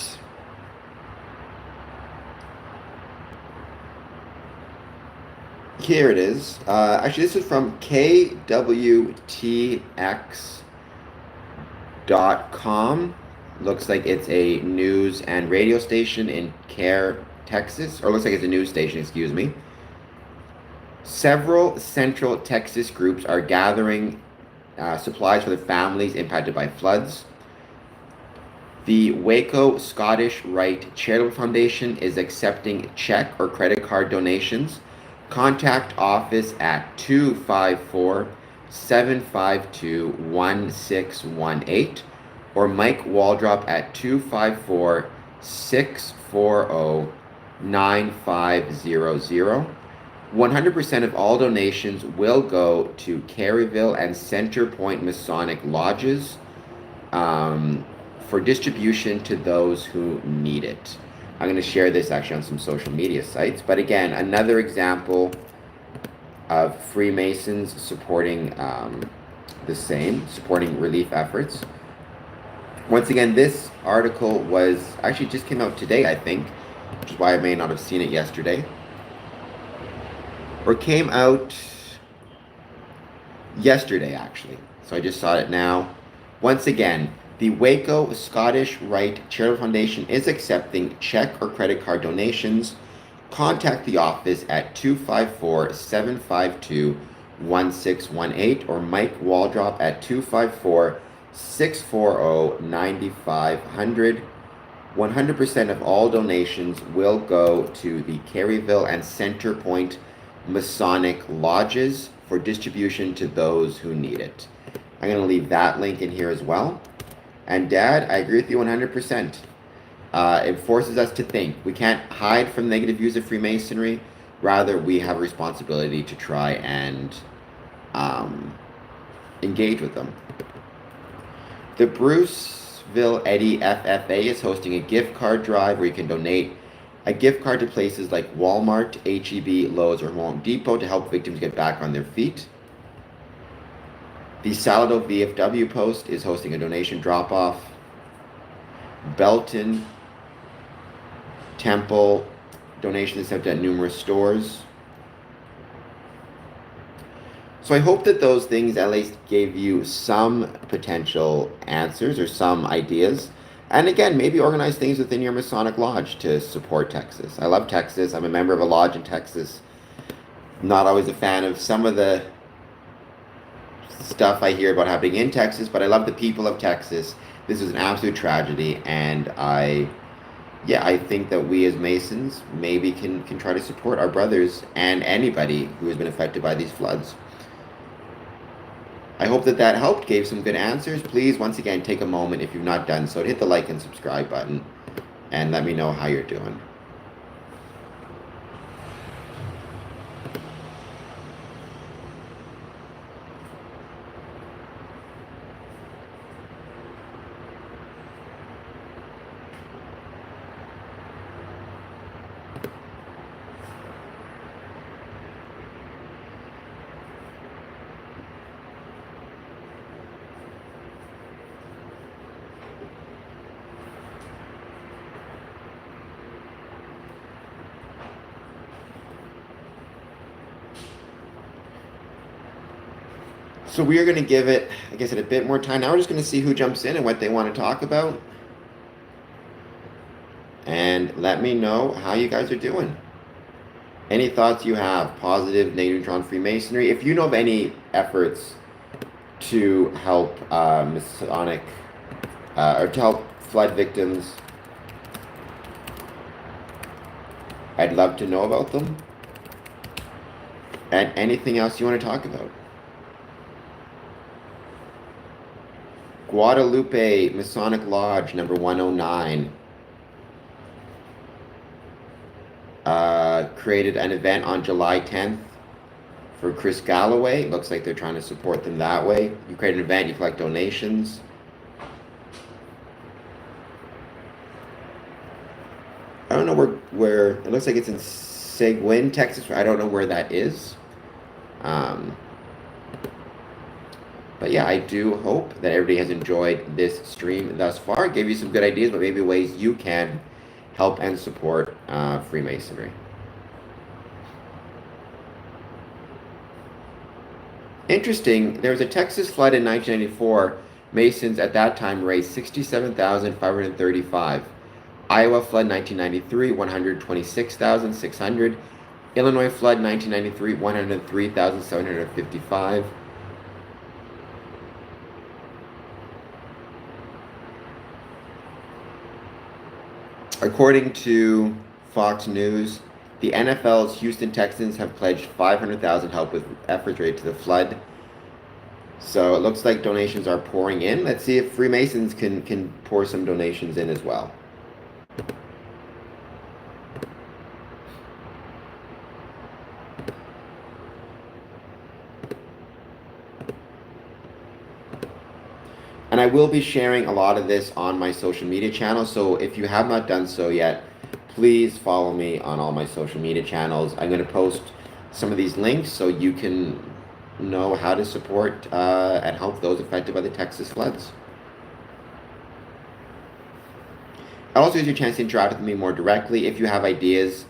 here it is. Actually, this is from kwtx.com. Looks like it's a news and radio station in Texas, or looks like it's a news station, excuse me. Several Central Texas groups are gathering supplies for the families impacted by floods. The Waco Scottish Rite Charitable Foundation is accepting check or credit card donations. Contact office at 254-752-1618 or Mike Waldrop at 254-640-9500. 100% of all donations will go to Caryville and Center Point Masonic Lodges for distribution to those who need it. I'm going to share this actually on some social media sites. But again, another example of Freemasons supporting supporting relief efforts. Once again, this article just came out today, I think, which is why I may not have seen it yesterday. Or came out yesterday, actually. So I just saw it now. Once again, the Waco Scottish Rite Charitable Foundation is accepting check or credit card donations. Contact the office at 254-752-1618 or Mike Waldrop at 254-640-9500. 100% of all donations will go to the Caryville and Center Point Masonic Lodges for distribution to those who need it. I'm going to leave that link in here as well. And Dad, I agree with you 100%. It forces us to think. We can't hide from negative views of Freemasonry. Rather, we have a responsibility to try and engage with them. The Bruceville Eddy FFA is hosting a gift card drive where you can donate a gift card to places like Walmart, H-E-B, Lowe's, or Home Depot to help victims get back on their feet. The Salado VFW Post is hosting a donation drop-off. Belton Temple donation is sent at numerous stores. So I hope that those things at least gave you some potential answers or some ideas. And again, maybe organize things within your Masonic Lodge to support Texas. I love Texas. I'm a member of a lodge in Texas. Not always a fan of some of the stuff I hear about happening in Texas, but I love the people of Texas. This is an absolute tragedy, and I think that we as Masons maybe can try to support our brothers and anybody who has been affected by these floods. I hope that helped, gave some good answers. Please, once again, take a moment, if you've not done so, to hit the like and subscribe button, and let me know how you're doing. So we are going to give it, I guess, a bit more time. Now we're just going to see who jumps in and what they want to talk about. And let me know how you guys are doing. Any thoughts you have, positive, neutron Freemasonry. If you know of any efforts to help Masonic, or to help flood victims, I'd love to know about them. And anything else you want to talk about. Guadalupe Masonic Lodge, number 109. Created an event on July 10th for Chris Galloway. Looks like they're trying to support them that way. You create an event, you collect donations. I don't know where it looks like it's in Seguin, Texas. I don't know where that is. But yeah, I do hope that everybody has enjoyed this stream thus far. It gave you some good ideas, but maybe ways you can help and support Freemasonry. Interesting, there was a Texas flood in 1994. Masons at that time raised $67,535. Iowa flood 1993, 126,600. Illinois flood 1993, 103,755. According to Fox News, the NFL's Houston Texans have pledged $500,000 help with efforts related to the flood. So it looks like donations are pouring in. Let's see if Freemasons can pour some donations in as well. And I will be sharing a lot of this on my social media channel. So if you have not done so yet, please follow me on all my social media channels. I'm going to post some of these links so you can know how to support and help those affected by the Texas floods. I'll also use your chance to interact with me more directly. If you have ideas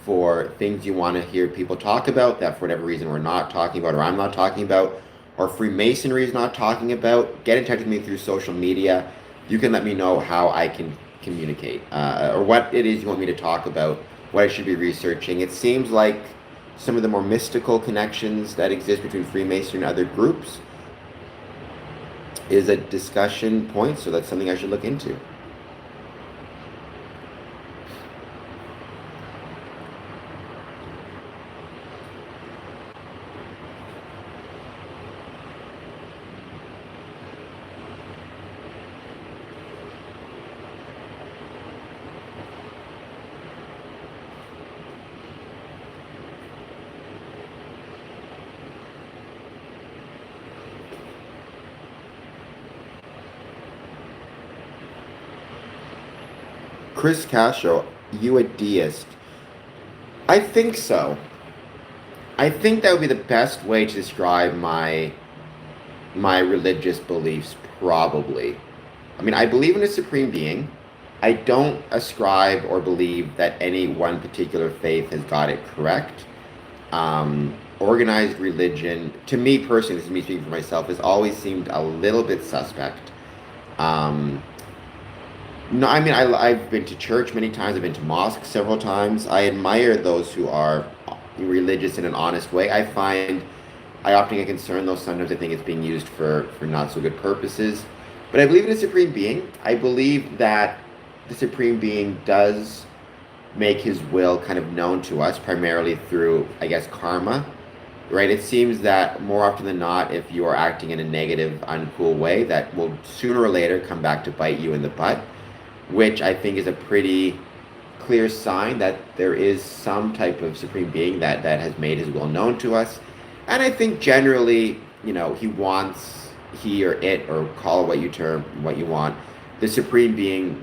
for things you want to hear people talk about that for whatever reason we're not talking about or I'm not talking about, or Freemasonry is not talking about, get in touch with me through social media. You can let me know how I can communicate or what it is you want me to talk about, what I should be researching. It seems like some of the more mystical connections that exist between Freemasonry and other groups is a discussion point, so that's something I should look into. Chris Castro, you a deist? I think so. I think that would be the best way to describe my religious beliefs, probably. I mean, I believe in a supreme being. I don't ascribe or believe that any one particular faith has got it correct. Organized religion, to me personally, this is me speaking for myself, has always seemed a little bit suspect. No, I mean, I've been to church many times. I've been to mosque several times. I admire those who are religious in an honest way. I often get concerned, though sometimes I think it's being used for not so good purposes. But I believe in a supreme being. I believe that the supreme being does make his will kind of known to us, primarily through, I guess, karma, right? It seems that more often than not, if you are acting in a negative, uncool way, that will sooner or later come back to bite you in the butt, which I think is a pretty clear sign that there is some type of supreme being that has made his will known to us. And I think generally, he or it, or call it what you want, the supreme being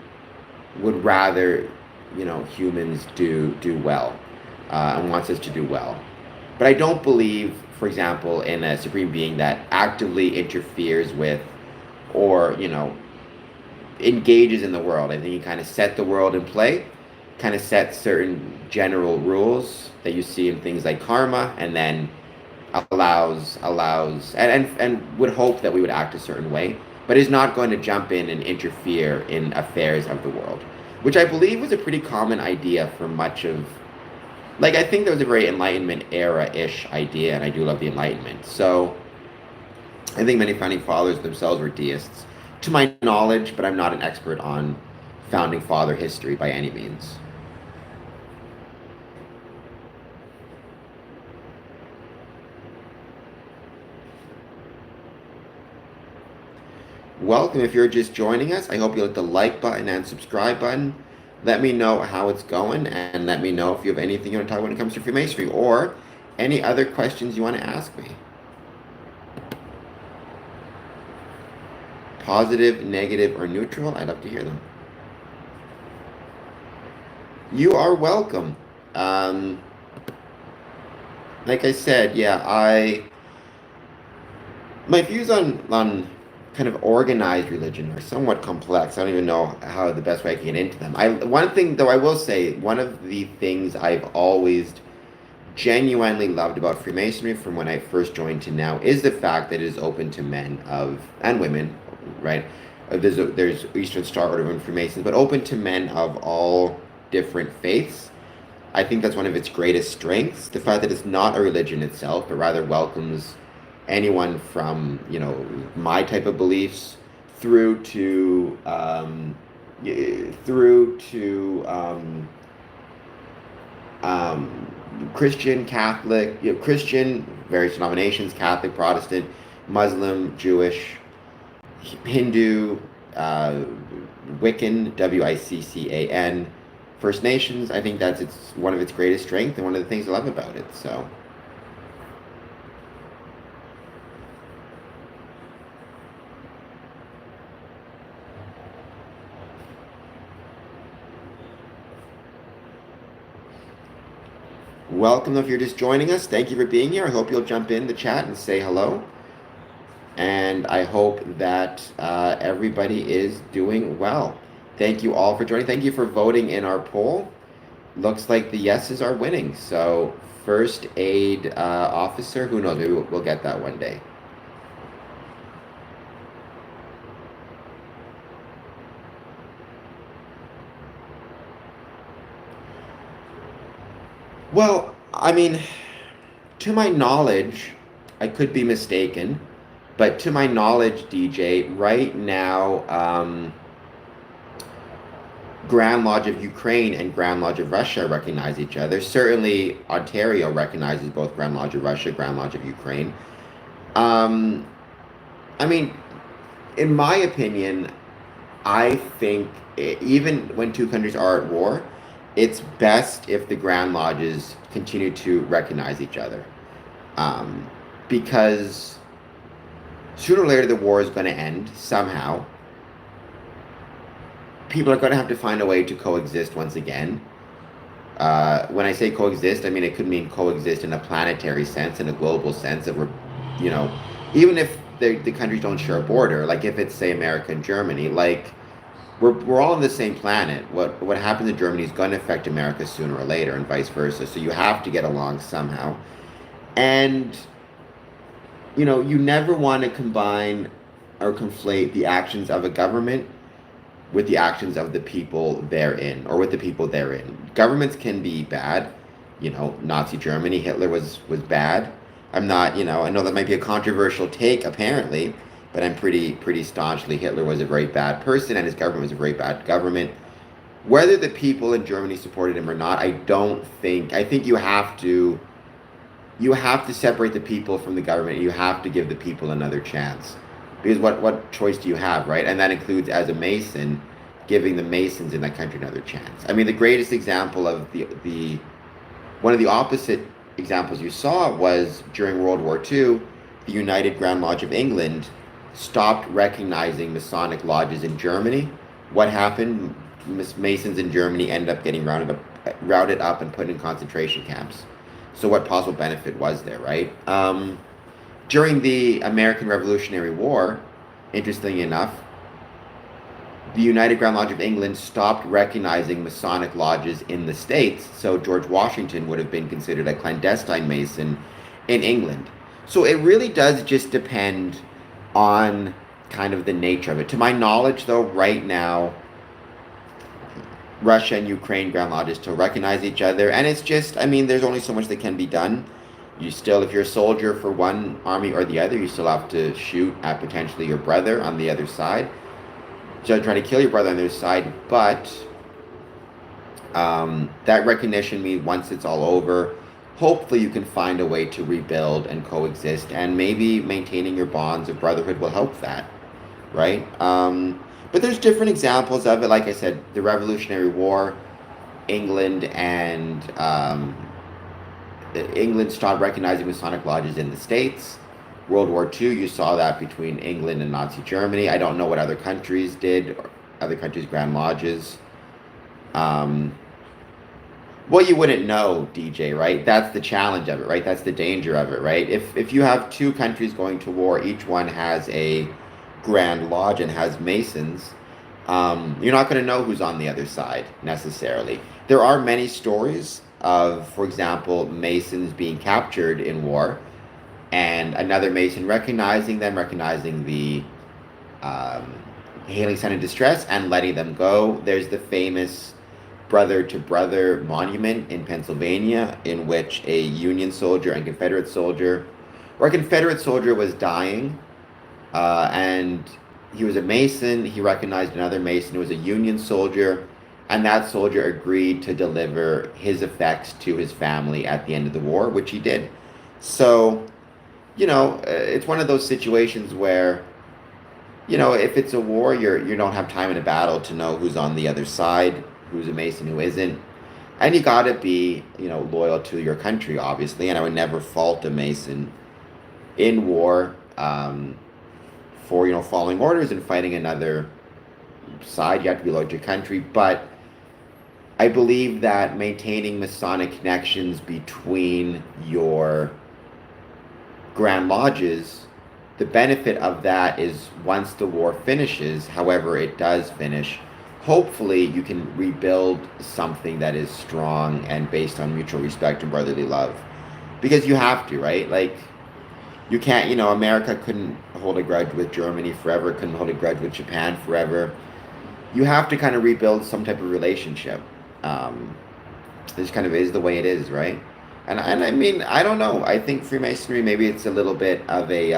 would rather, humans do well, and wants us to do well. But I don't believe, for example, in a supreme being that actively interferes with or, engages in the world. I think you kind of set the world in play, kind of set certain general rules that you see in things like karma, and then allows and would hope that we would act a certain way, but is not going to jump in and interfere in affairs of the world, which I believe was a pretty common idea for much of, like, I think that was a very Enlightenment era-ish idea, and I do love the Enlightenment. So I think many founding fathers themselves were deists, to my knowledge, but I'm not an expert on founding father history by any means. Welcome if you're just joining us. I hope you hit the like button and subscribe button. Let me know how it's going, and let me know if you have anything you want to talk about when it comes to Freemasonry, or any other questions you want to ask me. Positive, negative, or neutral, I'd love to hear them. You are welcome. Like I said, yeah, my views on kind of organized religion are somewhat complex. I don't even know how the best way I can get into them. One thing though I will say, one of the things I've always genuinely loved about Freemasonry from when I first joined to now is the fact that it is open to men and women, right? There's Eastern Star Order of Freemasons, but open to men of all different faiths. I think that's one of its greatest strengths, the fact that it's not a religion itself, but rather welcomes anyone from, my type of beliefs through to Christian, Catholic, Christian, various denominations, Catholic, Protestant, Muslim, Jewish, Hindu, Wiccan, Wiccan, First Nations. I think it's one of its greatest strengths and one of the things I love about it. So, welcome if you're just joining us. Thank you for being here. I hope you'll jump in the chat and say hello. And I hope that everybody is doing well. Thank you all for joining. Thank you for voting in our poll. Looks like the yeses are winning. So first aid officer, who knows, maybe we'll get that one day. Well, I mean, to my knowledge, I could be mistaken, but to my knowledge, DJ, right now, Grand Lodge of Ukraine and Grand Lodge of Russia recognize each other. Certainly, Ontario recognizes both Grand Lodge of Russia, Grand Lodge of Ukraine. I mean, in my opinion, I think even when two countries are at war, it's best if the Grand Lodges continue to recognize each other. Because sooner or later the war is going to end somehow. People are going to have to find a way to coexist once again. When I say coexist, I mean it could mean coexist in a planetary sense, in a global sense, that we're, even if the countries don't share a border, like if it's, say, America and Germany, like we're all on the same planet. What happens in Germany is going to affect America sooner or later, and vice versa. So you have to get along somehow. And you never want to combine or conflate the actions of a government with the actions of the people therein, or with the people therein. Governments can be bad. Nazi Germany, Hitler was bad. I'm not, I know that might be a controversial take, apparently, but I'm pretty staunchly, Hitler was a very bad person, and his government was a very bad government. Whether the people in Germany supported him or not, I think you have to separate the people from the government. You have to give the people another chance. Because what choice do you have, right? And that includes, as a Mason, giving the Masons in that country another chance. I mean, the greatest example of one of the opposite examples you saw was during World War II, the United Grand Lodge of England stopped recognizing Masonic lodges in Germany. What happened? Masons in Germany ended up getting routed up and put in concentration camps. So what possible benefit was there, right? During the American Revolutionary War, interestingly enough, the United Grand Lodge of England stopped recognizing Masonic lodges in the States, so George Washington would have been considered a clandestine Mason in England. So it really does just depend on kind of the nature of it. To my knowledge, though, right now, Russia and Ukraine Grand Lodges still recognize each other, and it's just, I mean, there's only so much that can be done. You still, if you're a soldier for one army or the other, you still have to shoot at potentially your brother on the other side. So trying to kill your brother on the other side, but that recognition means once it's all over, hopefully you can find a way to rebuild and coexist, and maybe maintaining your bonds of brotherhood will help that, right? But there's different examples of it. Like I said, the Revolutionary War, England and England stopped recognizing Masonic lodges in the States. World War II, you saw that between England and Nazi Germany. I don't know what other countries did, or other countries' Grand Lodges. Um, well, you wouldn't know, DJ, right? That's the challenge of it, right? That's the danger of it, right? If you have two countries going to war, each one has a Grand Lodge and has Masons, you're not going to know who's on the other side necessarily. There are many stories of, for example, Masons being captured in war, and another Mason recognizing them, recognizing the hailing sign of distress, and letting them go. There's the famous brother to brother monument in Pennsylvania, in which a Union soldier and Confederate soldier, or a Confederate soldier was dying, and he was a Mason. He recognized another Mason who was a Union soldier, and that soldier agreed to deliver his effects to his family at the end of the war, which he did. So, it's one of those situations where, if it's a war, you don't have time in a battle to know who's on the other side, who's a Mason, who isn't. And you got to be, loyal to your country, obviously. And I would never fault a Mason in war for, following orders and fighting another side. You have to be loyal to your country. But I believe that maintaining Masonic connections between your Grand Lodges, the benefit of that is once the war finishes, however it does finish, hopefully you can rebuild something that is strong and based on mutual respect and brotherly love. Because you have to, right? Like, you can't, America couldn't hold a grudge with Germany forever, couldn't hold a grudge with Japan forever. You have to kind of rebuild some type of relationship. This kind of is the way it is, right? And I mean, I don't know. I think Freemasonry, maybe it's a little bit of a,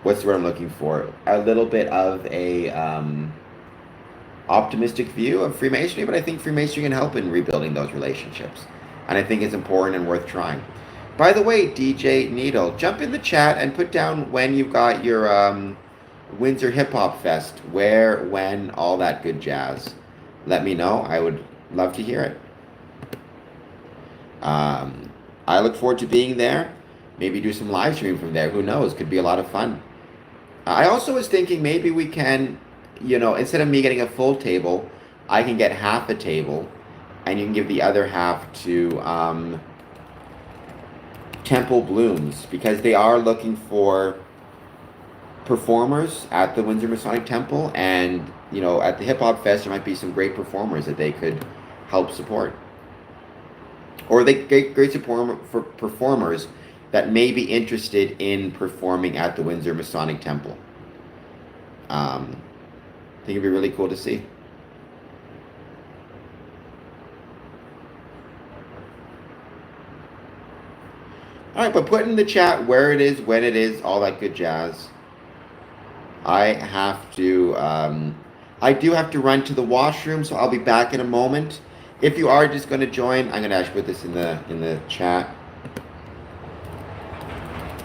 what's the word I'm looking for? A little bit of a optimistic view of Freemasonry, but I think Freemasonry can help in rebuilding those relationships. And I think it's important and worth trying. By the way, DJ Needle, jump in the chat and put down when you've got your Windsor Hip Hop Fest. Where, when, all that good jazz. Let me know. I would love to hear it. I look forward to being there. Maybe do some live stream from there. Who knows? Could be a lot of fun. I also was thinking maybe we can, instead of me getting a full table, I can get half a table, and you can give the other half to Temple Blooms, because they are looking for performers at the Windsor Masonic Temple, and at the Hip Hop Fest there might be some great performers that they could help support. Or they get great support for performers that may be interested in performing at the Windsor Masonic Temple. I think it'd be really cool to see. All right, but put in the chat where it is, when it is, all that good jazz. I do have to run to the washroom, so I'll be back in a moment. If you are just going to join, I'm going to actually put this in the chat.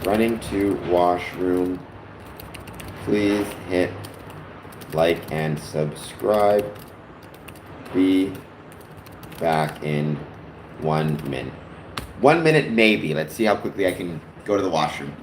Running to washroom. Please hit like and subscribe. Be back in 1 minute. 1 minute maybe. Let's see how quickly I can go to the washroom.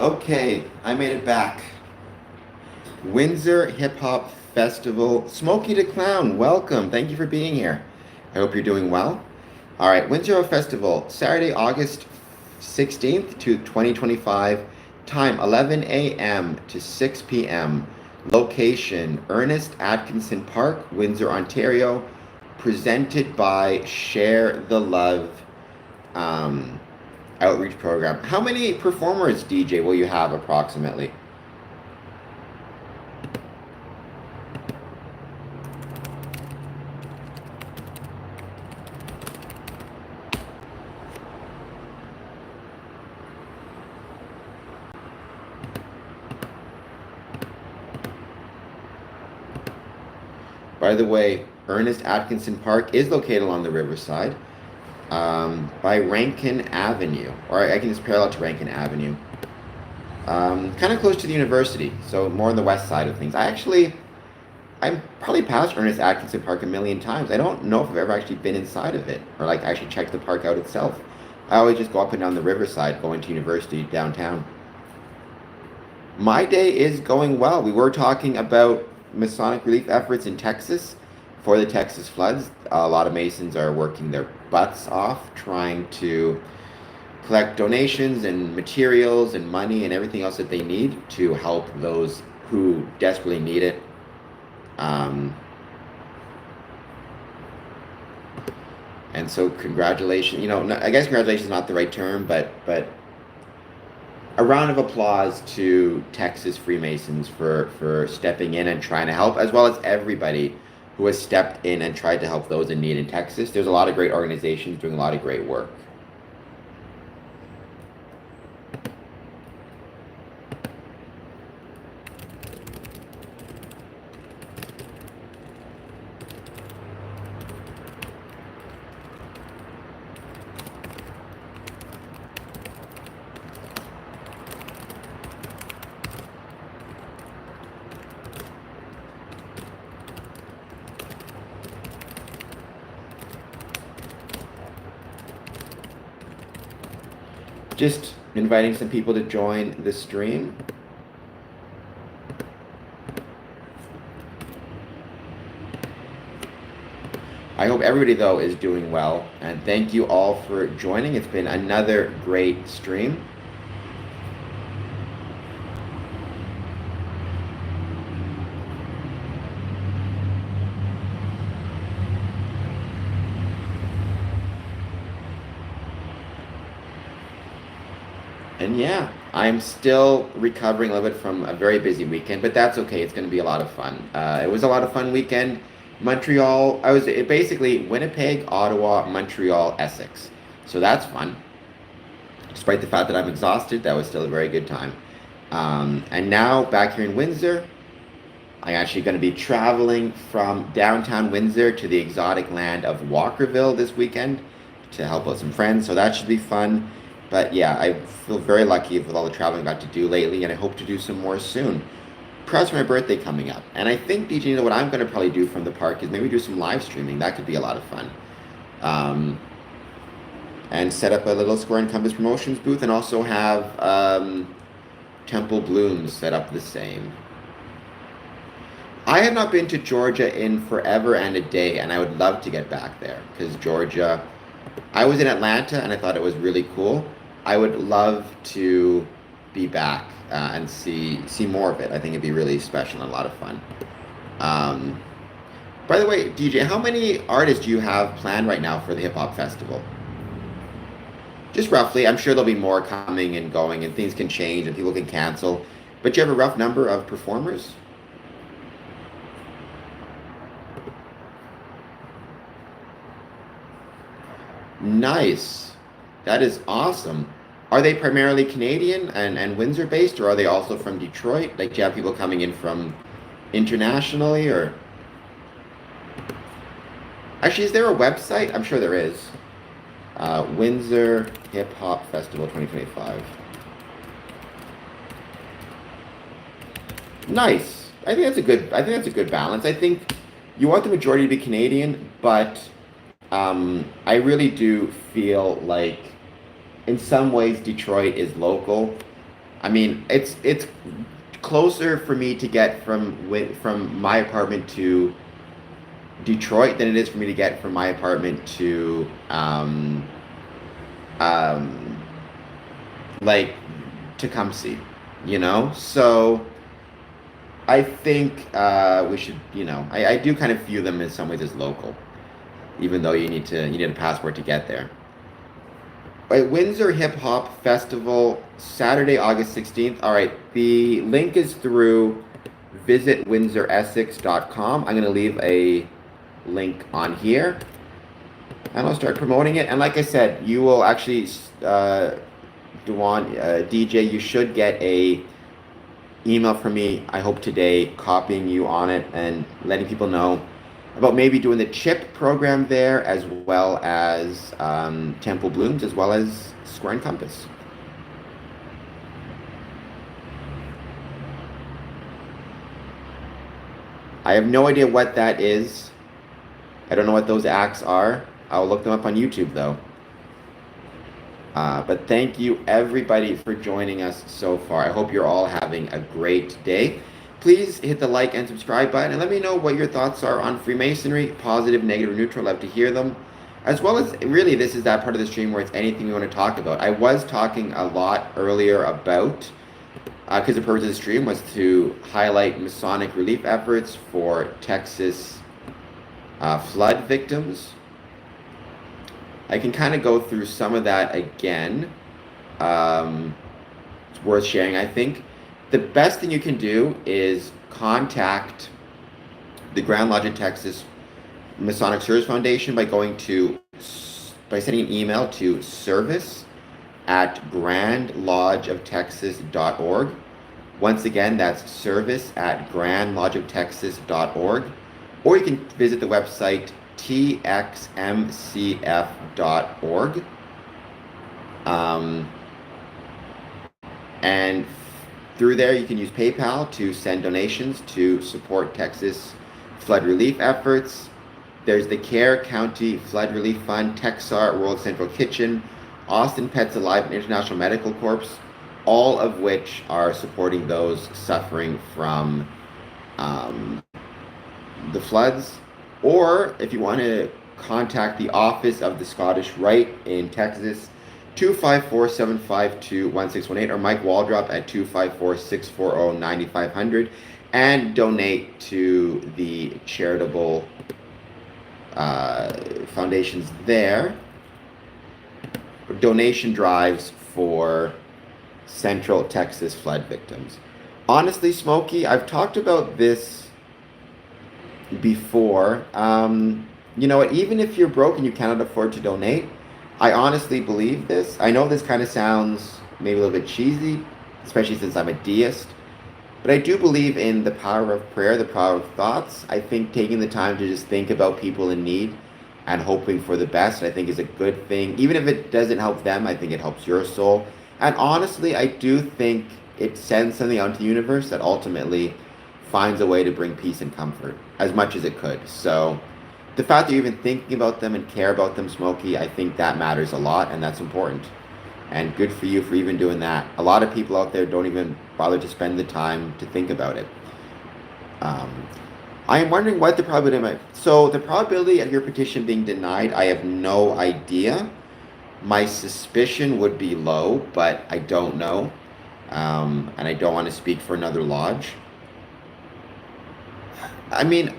Okay, I made it back. Windsor Hip Hop Festival. Smokey the Clown, welcome. Thank you for being here. I hope you're doing well. All right, Windsor Festival, Saturday, August 16th to 2025. Time 11 a.m. to 6 p.m. Location Ernest Atkinson Park, Windsor, Ontario. Presented by Share the Love outreach program. How many performers, DJ, will you have approximately? By the way, Ernest Atkinson Park is located along the riverside by Rankin Avenue, or I can just parallel to Rankin Avenue. Kind of close to the university, so more on the west side of things. I'm probably passed Ernest Atkinson Park a million times. I don't know if I've ever actually been inside of it, or like actually checked the park out itself. I always just go up and down the riverside going to university downtown. My day is going well. We were talking about Masonic relief efforts in Texas for the Texas floods. A lot of Masons are working their butts off trying to collect donations and materials and money and everything else that they need to help those who desperately need it. And so congratulations, I guess congratulations is not the right term, but a round of applause to Texas Freemasons for stepping in and trying to help, as well as everybody who has stepped in and tried to help those in need in Texas. There's a lot of great organizations doing a lot of great work. Just inviting some people to join the stream. I hope everybody, though, is doing well. And thank you all for joining. It's been another great stream. And yeah, I'm still recovering a little bit from a very busy weekend, but that's okay. It's going to be a lot of fun. It was a lot of fun weekend. Montreal, basically Winnipeg, Ottawa, Montreal, Essex. So that's fun. Despite the fact that I'm exhausted, that was still a very good time. And now back here in Windsor, I'm actually going to be traveling from downtown Windsor to the exotic land of Walkerville this weekend to help out some friends. So that should be fun. But yeah, I feel very lucky with all the traveling I got to do lately, and I hope to do some more soon. Plus my birthday coming up. And I think, DJ, what I'm going to probably do from the park is maybe do some live streaming. That could be a lot of fun. And set up a little Square and Compass Promotions booth, and also have Temple Blooms set up the same. I have not been to Georgia in forever and a day, and I would love to get back there, because Georgia, I was in Atlanta, and I thought it was really cool. I would love to be back and see more of it. I think it'd be really special and a lot of fun. By the way, DJ, how many artists do you have planned right now for the Hip Hop Festival? Just roughly. I'm sure there'll be more coming and going, and things can change and people can cancel. But do you have a rough number of performers? Nice. That is awesome. Are they primarily Canadian and Windsor based, or are they also from Detroit? Like, do you have people coming in from internationally, or? Actually, is there a website? I'm sure there is. Windsor Hip Hop Festival 2025. Nice. I think that's a good balance. I think you want the majority to be Canadian, but I really do feel like in some ways Detroit is local. I mean, it's closer for me to get from my apartment to Detroit than it is for me to get from my apartment to um, like Tecumseh, you know? So I think we should, I do kind of view them in some ways as local, even though you need a passport to get there. Right, Windsor Hip Hop Festival, Saturday, August 16th. All right, the link is through visitwindsoressex.com. I'm going to leave a link on here, and I'll start promoting it. And like I said, you will actually, DJ, you should get a email from me, I hope today, copying you on it and letting people know about maybe doing the CHIP program there, as well as Temple Blooms, as well as Square and Compass. I have no idea what that is. I don't know what those acts are. I'll look them up on YouTube, though. But thank you, everybody, for joining us so far. I hope you're all having a great day. Please hit the like and subscribe button and let me know what your thoughts are on Freemasonry, positive, negative, or neutral. I'd love to hear them. As well as, really, this is that part of the stream where it's anything we want to talk about. I was talking a lot earlier about, because the purpose of the stream was to highlight Masonic relief efforts for Texas flood victims. I can kind of go through some of that again. It's worth sharing, I think. The best thing you can do is contact the Grand Lodge of Texas Masonic Service Foundation by sending an email to service@grandlodgeoftexas.org. Once again, that's service@grandlodgeoftexas.org. Or you can visit the website txmcf.org. And through there, you can use PayPal to send donations to support Texas flood relief efforts. There's the Care County Flood Relief Fund, Texar World Central Kitchen, Austin Pets Alive, and International Medical Corps, all of which are supporting those suffering from the floods. Or if you want to contact the Office of the Scottish Rite in Texas, 254-752-1618, or Mike Waldrop at 254-640-9500, and donate to the charitable foundations there. Donation drives for Central Texas flood victims. Honestly, Smokey, I've talked about this before. You know what? Even if you're broke and you cannot afford to donate, I honestly believe this. I know this kind of sounds maybe a little bit cheesy, especially since I'm a deist, but I do believe in the power of prayer, the power of thoughts. I think taking the time to just think about people in need and hoping for the best, I think, is a good thing. Even if it doesn't help them, I think it helps your soul. And honestly, I do think it sends something out into the universe that ultimately finds a way to bring peace and comfort as much as it could. So the fact that you're even thinking about them and care about them, Smokey, I think that matters a lot, and that's important. And good for you for even doing that. A lot of people out there don't even bother to spend the time to think about it. I am wondering what the probability might... So the probability of your petition being denied, I have no idea. My suspicion would be low, but I don't know. And I don't want to speak for another lodge. I mean,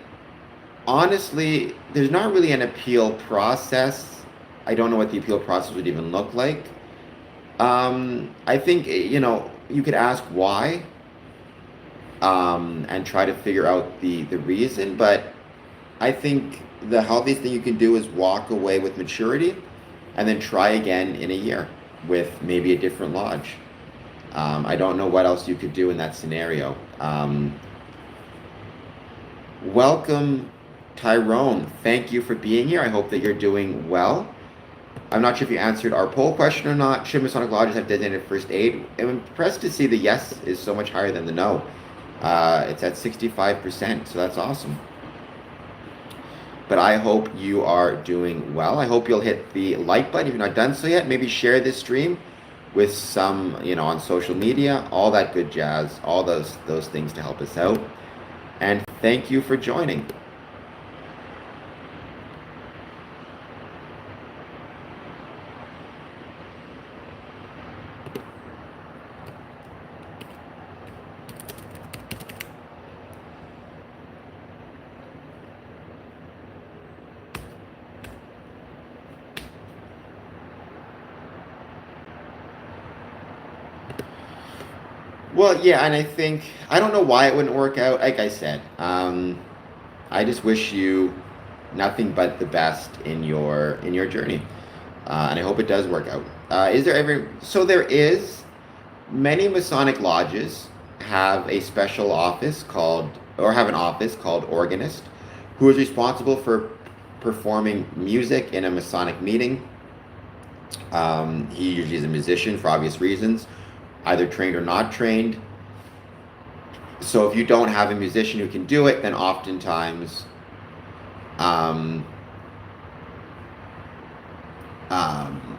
honestly, there's not really an appeal process. I don't know what the appeal process would even look like. I think, you could ask why, and try to figure out the reason, but I think the healthiest thing you can do is walk away with maturity and then try again in a year with maybe a different lodge. I don't know what else you could do in that scenario. Welcome, Tyrone. Thank you for being here. I hope that you're doing well. I'm not sure if you answered our poll question or not. Should Masonic lodges have designated first aid? I'm impressed to see the yes is so much higher than the no. It's at 65%, so that's awesome. But I hope you are doing well. I hope you'll hit the like button if you're not done so yet. Maybe share this stream with some, on social media, all that good jazz, all those things to help us out. And thank you for joining. Well, yeah, and I don't know why it wouldn't work out. Like I said, I just wish you nothing but the best in your journey, and I hope it does work out. Is there ever so there is many Masonic lodges have a special office called or have an office called organist, who is responsible for performing music in a Masonic meeting. He usually is a musician for obvious reasons, either trained or not trained. So if you don't have a musician who can do it, then oftentimes um, um,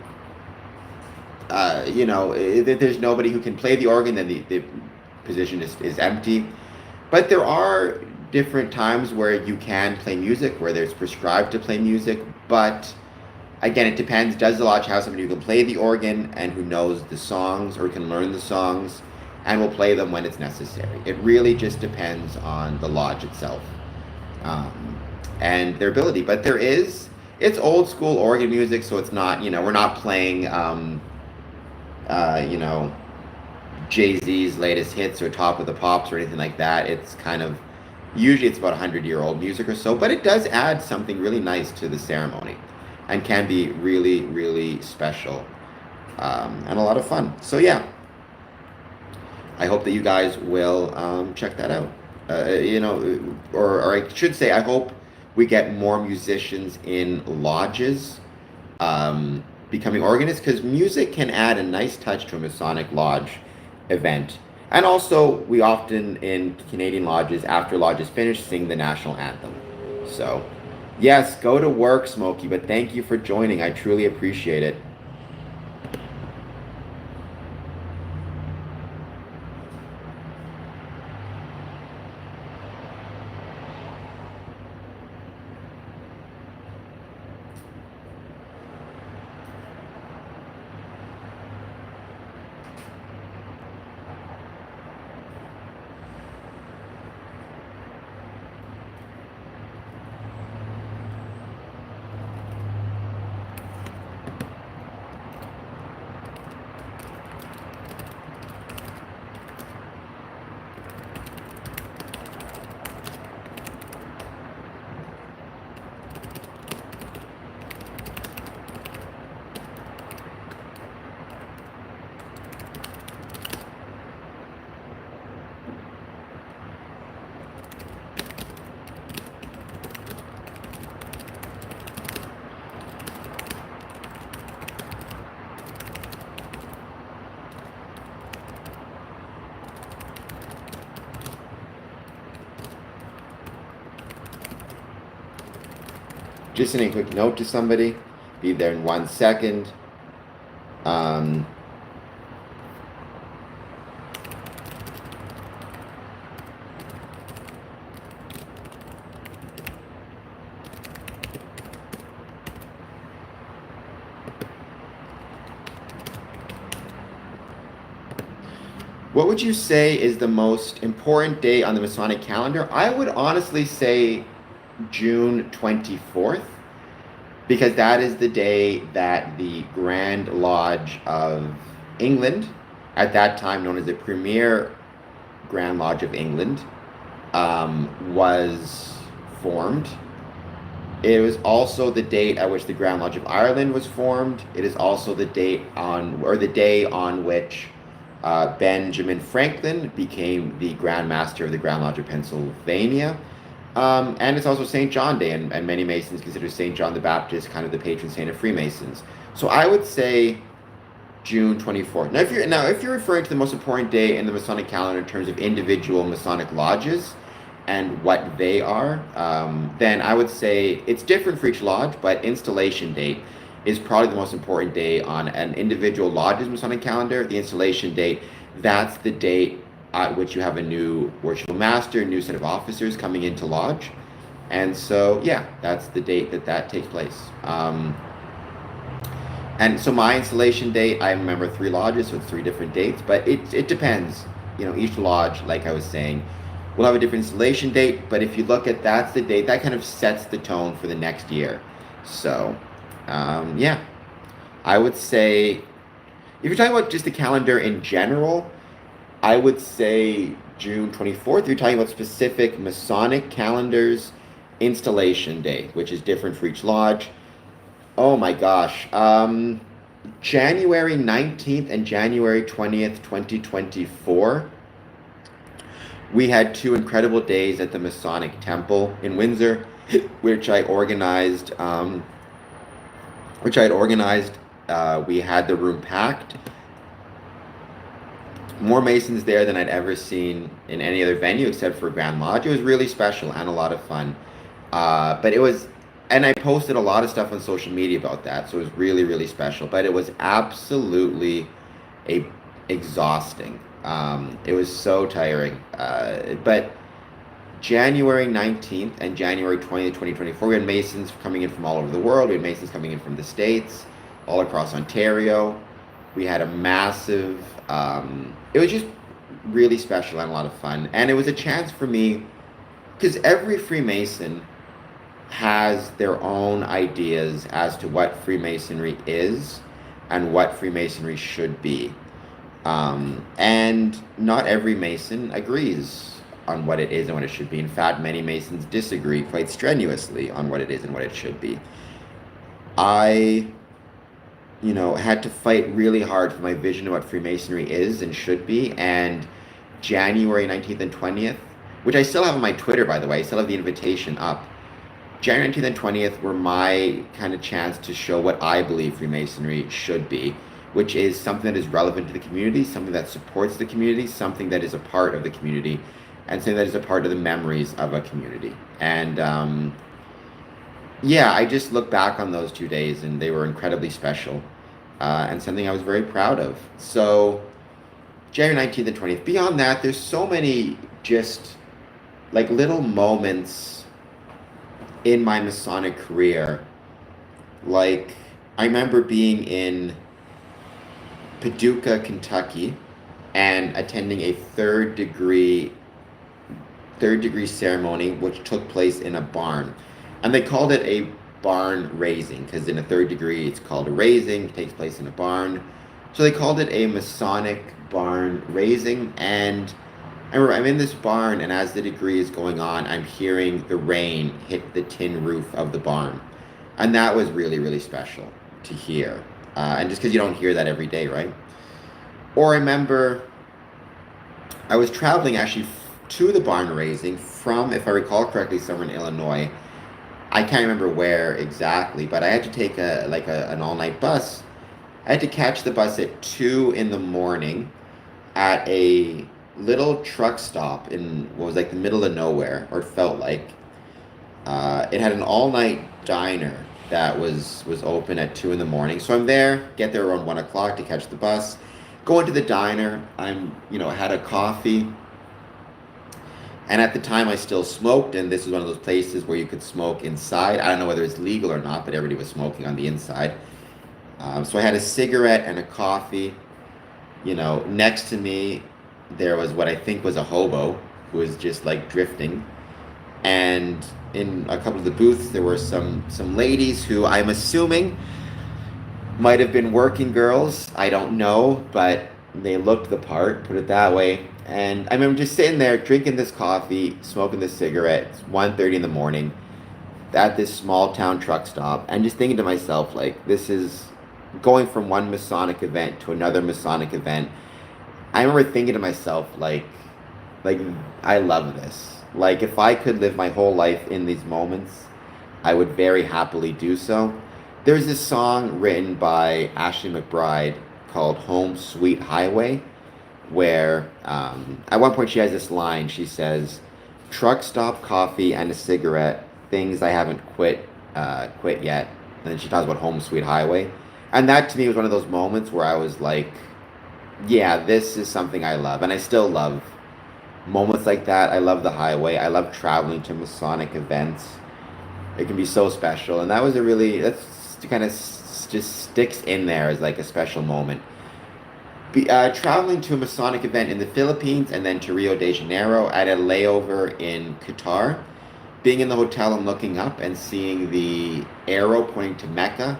there's nobody who can play the organ, then the position is empty. But there are different times where you can play music, where there's prescribed to play music. But again, it depends. Does the lodge have somebody who can play the organ and who knows the songs or can learn the songs and will play them when it's necessary? It really just depends on the lodge itself, and their ability. But it's old school organ music, so it's not, we're not playing, you know, Jay-Z's latest hits or Top of the Pops or anything like that. It's kind of, usually it's about 100-year-old music or so, but it does add something really nice to the ceremony and can be really, really special, and a lot of fun. So yeah, I hope that you guys will check that out. Or I should say, I hope we get more musicians in lodges becoming organists, because music can add a nice touch to a Masonic lodge event. And also, we often in Canadian lodges, after lodges finish, sing the national anthem. So, yes, go to work, Smokey, but thank you for joining. I truly appreciate it. Just sending a quick note to somebody. Be there in 1 second. Um, what would you say is the most important day on the Masonic calendar? I would honestly say June 24th, because that is the day that the Grand Lodge of England, at that time known as the Premier Grand Lodge of England, was formed. It was also the date at which the Grand Lodge of Ireland was formed. It is also the day on which Benjamin Franklin became the Grand Master of the Grand Lodge of Pennsylvania. And it's also St. John Day, and many Masons consider St. John the Baptist kind of the patron saint of Freemasons. So I would say June 24th. Now, if you're referring to the most important day in the Masonic calendar in terms of individual Masonic lodges and what they are, then I would say it's different for each lodge, but installation date is probably the most important day on an individual lodge's Masonic calendar. The installation date, that's the date at which you have a new worshipful master, a new set of officers coming into lodge. And so, yeah, that's the date that takes place. And so my installation date, I remember 3 lodges, so it's 3 different dates, but it depends. You know, each lodge, like I was saying, will have a different installation date, but if you look at that's the date, that kind of sets the tone for the next year. So, yeah, I would say, if you're talking about just the calendar in general, I would say June 24th. You're talking about specific Masonic calendars, installation day, which is different for each lodge. Oh my gosh. January 19th and January 20th, 2024. We had 2 incredible days at the Masonic Temple in Windsor, which I organized. We had the room packed. More Masons there than I'd ever seen in any other venue except for Grand Lodge. It was really special and a lot of fun. But it was, and I posted a lot of stuff on social media about that, so it was really, really special. But it was absolutely exhausting. It was so tiring. But January 19th and January 20th, 2024, we had Masons coming in from all over the world. We had Masons coming in from the States, all across Ontario. We had a massive, it was just really special and a lot of fun. And it was a chance for me, because every Freemason has their own ideas as to what Freemasonry is and what Freemasonry should be. And not every Mason agrees on what it is and what it should be. In fact, many Masons disagree quite strenuously on what it is and what it should be. I, had to fight really hard for my vision of what Freemasonry is and should be. And January 19th and 20th, which I still have on my Twitter, by the way, I still have the invitation up. January 19th and 20th were my kind of chance to show what I believe Freemasonry should be, which is something that is relevant to the community, something that supports the community, something that is a part of the community, and something that is a part of the memories of a community. And I just look back on those 2 days and they were incredibly special, and something I was very proud of. So January 19th and 20th. Beyond that, there's so many just like little moments in my Masonic career. Like, I remember being in Paducah, Kentucky, and attending a third degree ceremony, which took place in a barn. And they called it a barn raising, because in a third degree, it's called a raising. It takes place in a barn. So they called it a Masonic barn raising. And I remember I'm in this barn, and as the degree is going on, I'm hearing the rain hit the tin roof of the barn. And that was really, really special to hear. And just because you don't hear that every day, right? Or I remember I was traveling actually to the barn raising from, if I recall correctly, somewhere in Illinois. I can't remember where exactly, but I had to take an all-night bus. I had to catch the bus at 2 in the morning at a little truck stop in what was like the middle of nowhere, or it felt like. It had an all-night diner that was open at 2 in the morning. So I'm there, get there around 1 o'clock to catch the bus. Go into the diner. Had a coffee. And at the time I still smoked, and this was one of those places where you could smoke inside. I don't know whether it's legal or not, but everybody was smoking on the inside. So I had a cigarette and a coffee. Next to me, there was what I think was a hobo who was just like drifting. And in a couple of the booths, there were some ladies who I'm assuming might have been working girls. I don't know, but they looked the part, put it that way. And I remember just sitting there drinking this coffee, smoking this cigarette. It's 1:30 in the morning at this small town truck stop, and just thinking to myself, like, this is going from one Masonic event to another Masonic event. I remember thinking to myself, like I love this. Like, if I could live my whole life in these moments, I would very happily do so. There's this song written by Ashley McBride called Home Sweet Highway, where at one point she has this line. She says, "Truck stop coffee and a cigarette, things I haven't quit yet. And then she talks about Home Sweet Highway. And that to me was one of those moments where I was like, yeah, this is something I love. And I still love moments like that. I love the highway. I love traveling to Masonic events. It can be so special. And that was that's kind of just sticks in there as like a special moment. Traveling to a Masonic event in the Philippines and then to Rio de Janeiro at a layover in Qatar, being in the hotel and looking up and seeing the arrow pointing to Mecca,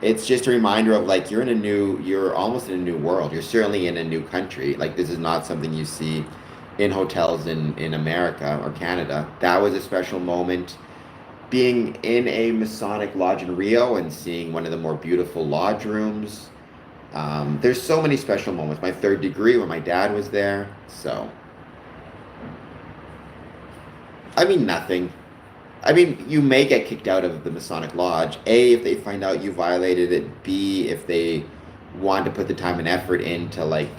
it's just a reminder of like you're almost in a new world. You're certainly in a new country. Like this is not something you see in hotels in America or Canada. That was a special moment. Being in a Masonic lodge in Rio and seeing one of the more beautiful lodge rooms. There's so many special moments. My third degree when my dad was there. So, I mean, nothing. I mean, you may get kicked out of the Masonic Lodge. A, if they find out you violated it. B, if they want to put the time and effort in to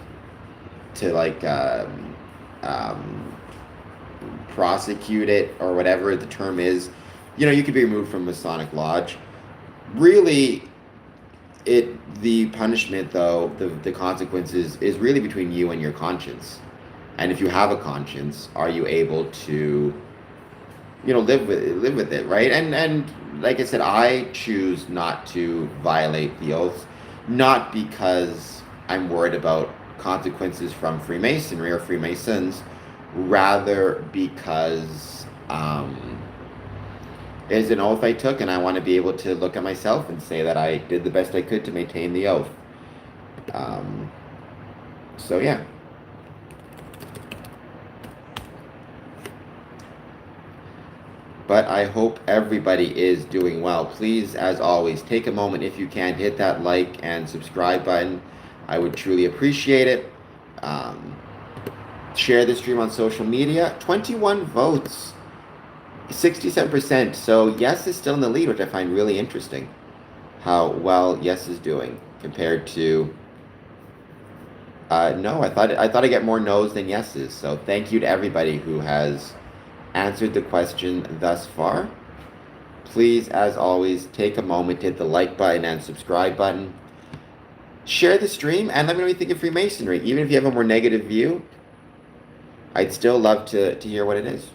prosecute it or whatever the term is. You could be removed from Masonic Lodge. Really, the punishment though, the consequences is really between you and your conscience. And if you have a conscience, are you able to live with it, right? And like I said, I choose not to violate the oath, not because I'm worried about consequences from Freemasonry or Freemasons, rather because it is an oath I took, and I want to be able to look at myself and say that I did the best I could to maintain the oath. So yeah. But I hope everybody is doing well. Please, as always, take a moment if you can, hit that like and subscribe button. I would truly appreciate it. Share the stream on social media. 21 votes, 67%. So yes is still in the lead, which I find really interesting. How well yes is doing compared to no. I thought I'd get more no's than yeses. So thank you to everybody who has answered the question thus far. Please, as always, take a moment to hit the like button and subscribe button. Share the stream and let me know what you think of Freemasonry. Even if you have a more negative view, I'd still love to hear what it is.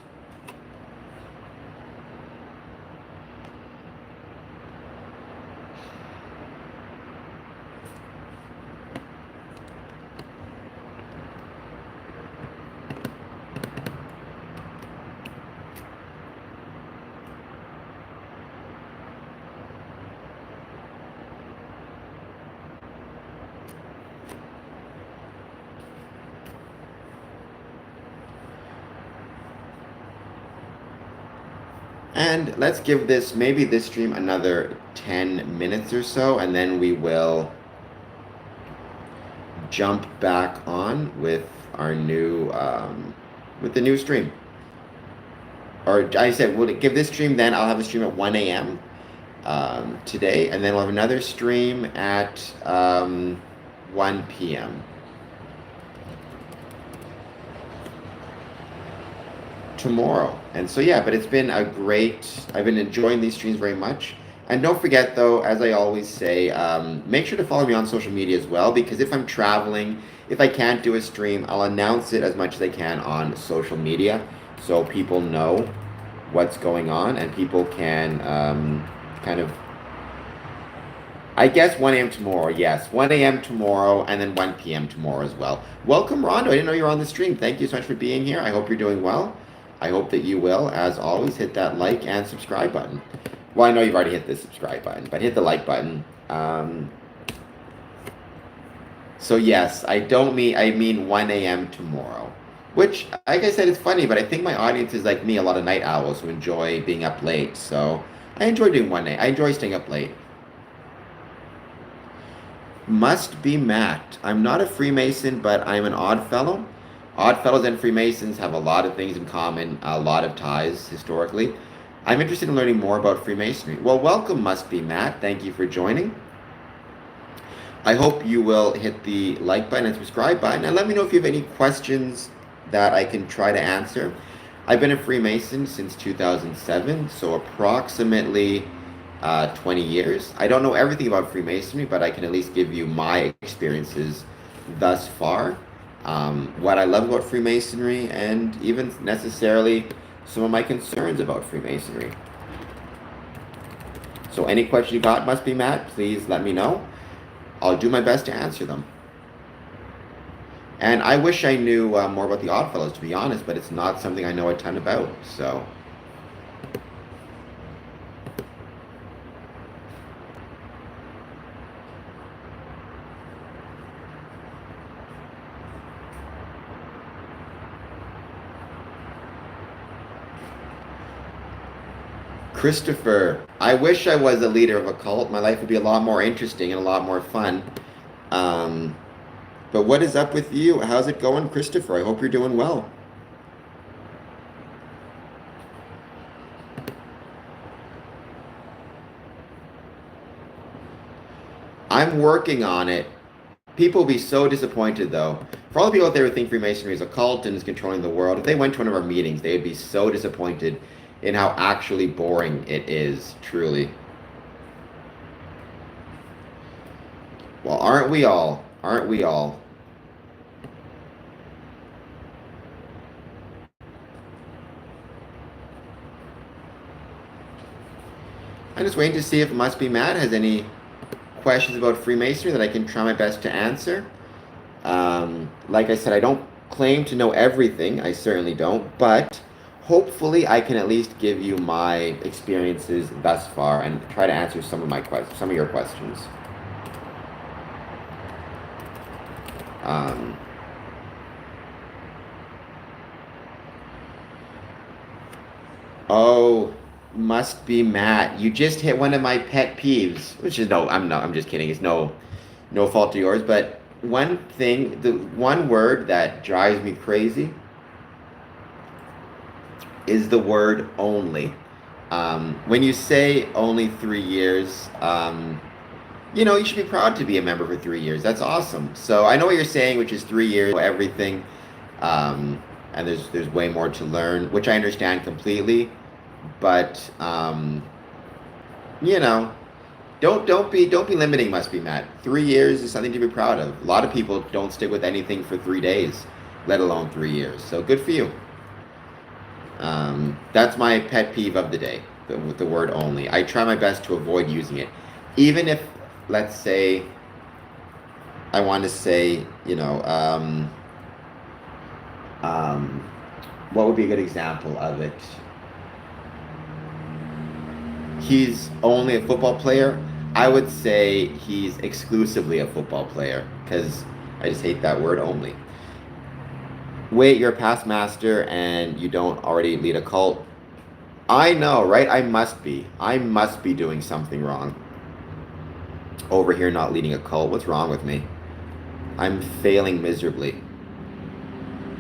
And let's give this stream another 10 minutes or so, and then we will jump back on with our new, with the new stream. Or I said, we'll give this stream, then I'll have a stream at 1 a.m. Today, and then we'll have another stream at 1 p.m. tomorrow. And so yeah, but it's been I've been enjoying these streams very much. And don't forget though, as I always say, make sure to follow me on social media as well, because if I'm traveling, if I can't do a stream, I'll announce it as much as I can on social media so people know what's going on and people can kind of, I guess 1 a.m. tomorrow, yes, 1 a.m. tomorrow and then 1 p.m. tomorrow as well. Welcome, Rondo. I didn't know you were on the stream. Thank you so much for being here. I hope you're doing well. I hope that you will, as always, hit that like and subscribe button. Well, I know you've already hit the subscribe button, but hit the like button. So yes, I mean 1 a.m. tomorrow. Which, like I said, it's funny, but I think my audience is like me, a lot of night owls who enjoy being up late. So I enjoy doing 1 a.m. I enjoy staying up late. Must be Matt. I'm not a Freemason, but I'm an Odd Fellow. Odd Fellows and Freemasons have a lot of things in common, a lot of ties historically. I'm interested in learning more about Freemasonry. Well, welcome, Must Be Matt. Thank you for joining. I hope you will hit the like button and subscribe button, and let me know if you have any questions that I can try to answer. I've been a Freemason since 2007, so approximately 20 years. I don't know everything about Freemasonry, but I can at least give you my experiences thus far. What I love about Freemasonry, and even necessarily some of my concerns about Freemasonry. So any question you got, Must Be Matt, please let me know. I'll do my best to answer them. And I wish I knew more about the Oddfellows, to be honest, but it's not something I know a ton about, so. Christopher, I wish I was a leader of a cult. My life would be a lot more interesting and a lot more fun. But what is up with you? How's it going, Christopher? I hope you're doing well. I'm working on it. People will be so disappointed, though. For all the people out there who think Freemasonry is a cult and is controlling the world, if they went to one of our meetings, they would be so disappointed in how actually boring it is, truly. Well, aren't we all? Aren't we all? I'm just waiting to see if Must Be Matt has any questions about Freemasonry that I can try my best to answer. Like I said, I don't claim to know everything. I certainly don't, but hopefully I can at least give you my experiences thus far and try to answer some of your questions. Oh, Must Be Matt. You just hit one of my pet peeves, which is I'm just kidding. It's no fault of yours, but one thing, the one word that drives me crazy is the word only. When you say only 3 years, you should be proud to be a member for 3 years. That's awesome. So I know what you're saying, which is 3 years, everything, and there's way more to learn, which I understand completely. But don't be limiting Must Be Matt. 3 years is something to be proud of. A lot of people don't stick with anything for 3 days, let alone 3 years. So good for you. That's my pet peeve of the day, with the word only. I try my best to avoid using it. Even if, let's say, I want to say, what would be a good example of it? He's only a football player. I would say he's exclusively a football player, because I just hate that word only. Wait, you're a past master and you don't already lead a cult? I know, right? I must be doing something wrong. Over here not leading a cult. What's wrong with me? I'm failing miserably.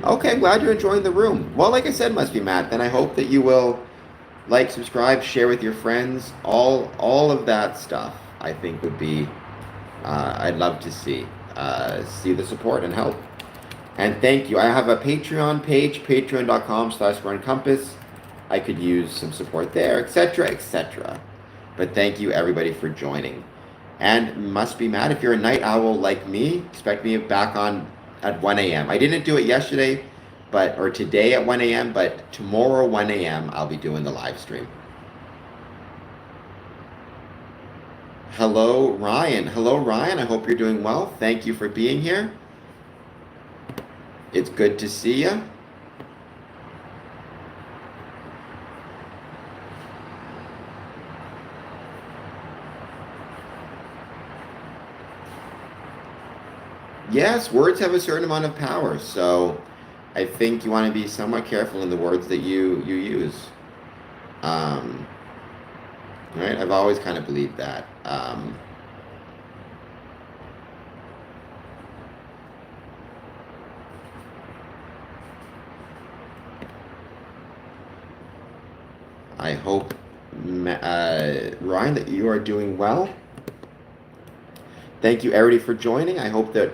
Okay, I'm glad you're enjoying the room. Well, like I said, Must Be Matt, then I hope that you will like, subscribe, share with your friends. All of that stuff, I think, would be, I'd love to see the support and help. And thank you. I have a Patreon page, patreon.com/runcompass. I could use some support there, etc., etc. But thank you, everybody, for joining. And Must Be Matt, if you're a night owl like me, expect me back on at 1 a.m. I didn't do it yesterday, or today at 1 a.m., but tomorrow 1 a.m. I'll be doing the live stream. Hello, Ryan. Hello, Ryan. I hope you're doing well. Thank you for being here. It's good to see you. Yes, words have a certain amount of power, so I think you want to be somewhat careful in the words that you use. Right? I've always kind of believed that. I hope, Ryan, that you are doing well. Thank you, everybody, for joining. I hope that,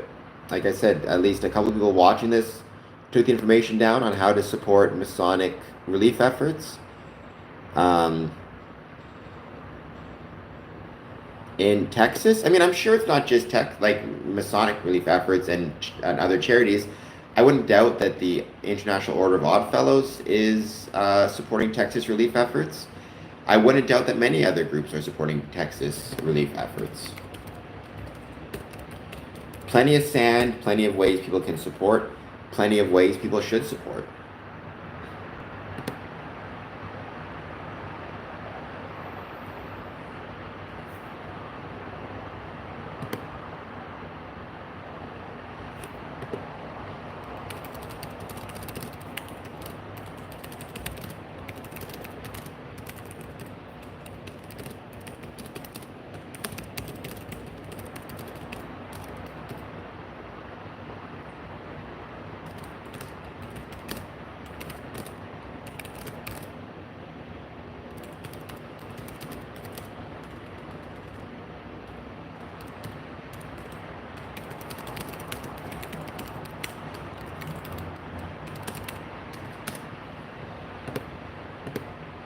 like I said, at least a couple of people watching this took the information down on how to support Masonic relief efforts. in Texas. I mean, I'm sure it's not just like Masonic relief efforts and other charities. I wouldn't doubt that the International Order of Odd Fellows is supporting Texas relief efforts. I wouldn't doubt that many other groups are supporting Texas relief efforts. Plenty of sand, plenty of ways people can support, plenty of ways people should support.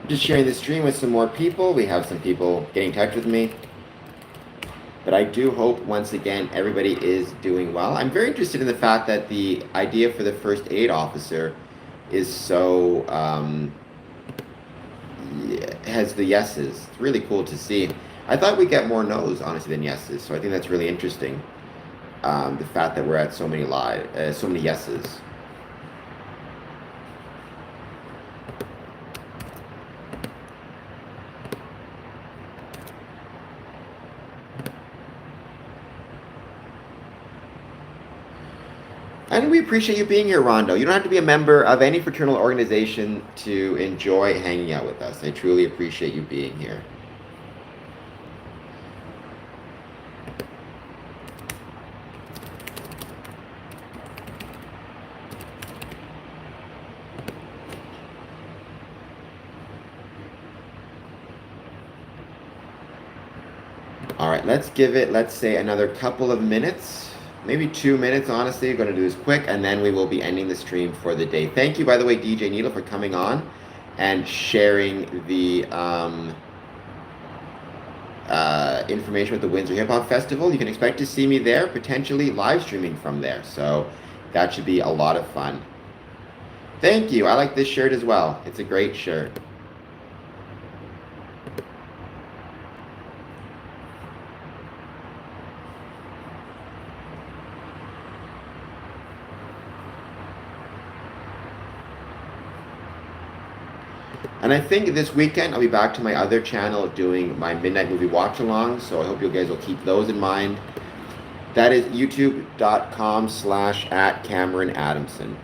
Just sharing the stream with some more people. We have some people getting in touch with me. But I do hope, once again, everybody is doing well. I'm very interested in the fact that the idea for the first aid officer is so, has the yeses. It's really cool to see. I thought we'd get more no's, honestly, than yeses. So I think that's really interesting. The fact that we're at so many yeses. And we appreciate you being here, Rondo. You don't have to be a member of any fraternal organization to enjoy hanging out with us. I truly appreciate you being here. All right, let's give it, let's say, another couple of minutes. Maybe 2 minutes, honestly. I'm going to do this quick, and then we will be ending the stream for the day. Thank you, by the way, DJ Needle, for coming on and sharing the information with the Windsor Hip Hop Festival. You can expect to see me there, potentially live streaming from there. So that should be a lot of fun. Thank you. I like this shirt as well. It's a great shirt. And I think this weekend I'll be back to my other channel doing my midnight movie watch along. So I hope you guys will keep those in mind. That is youtube.com/@CameronAdamson.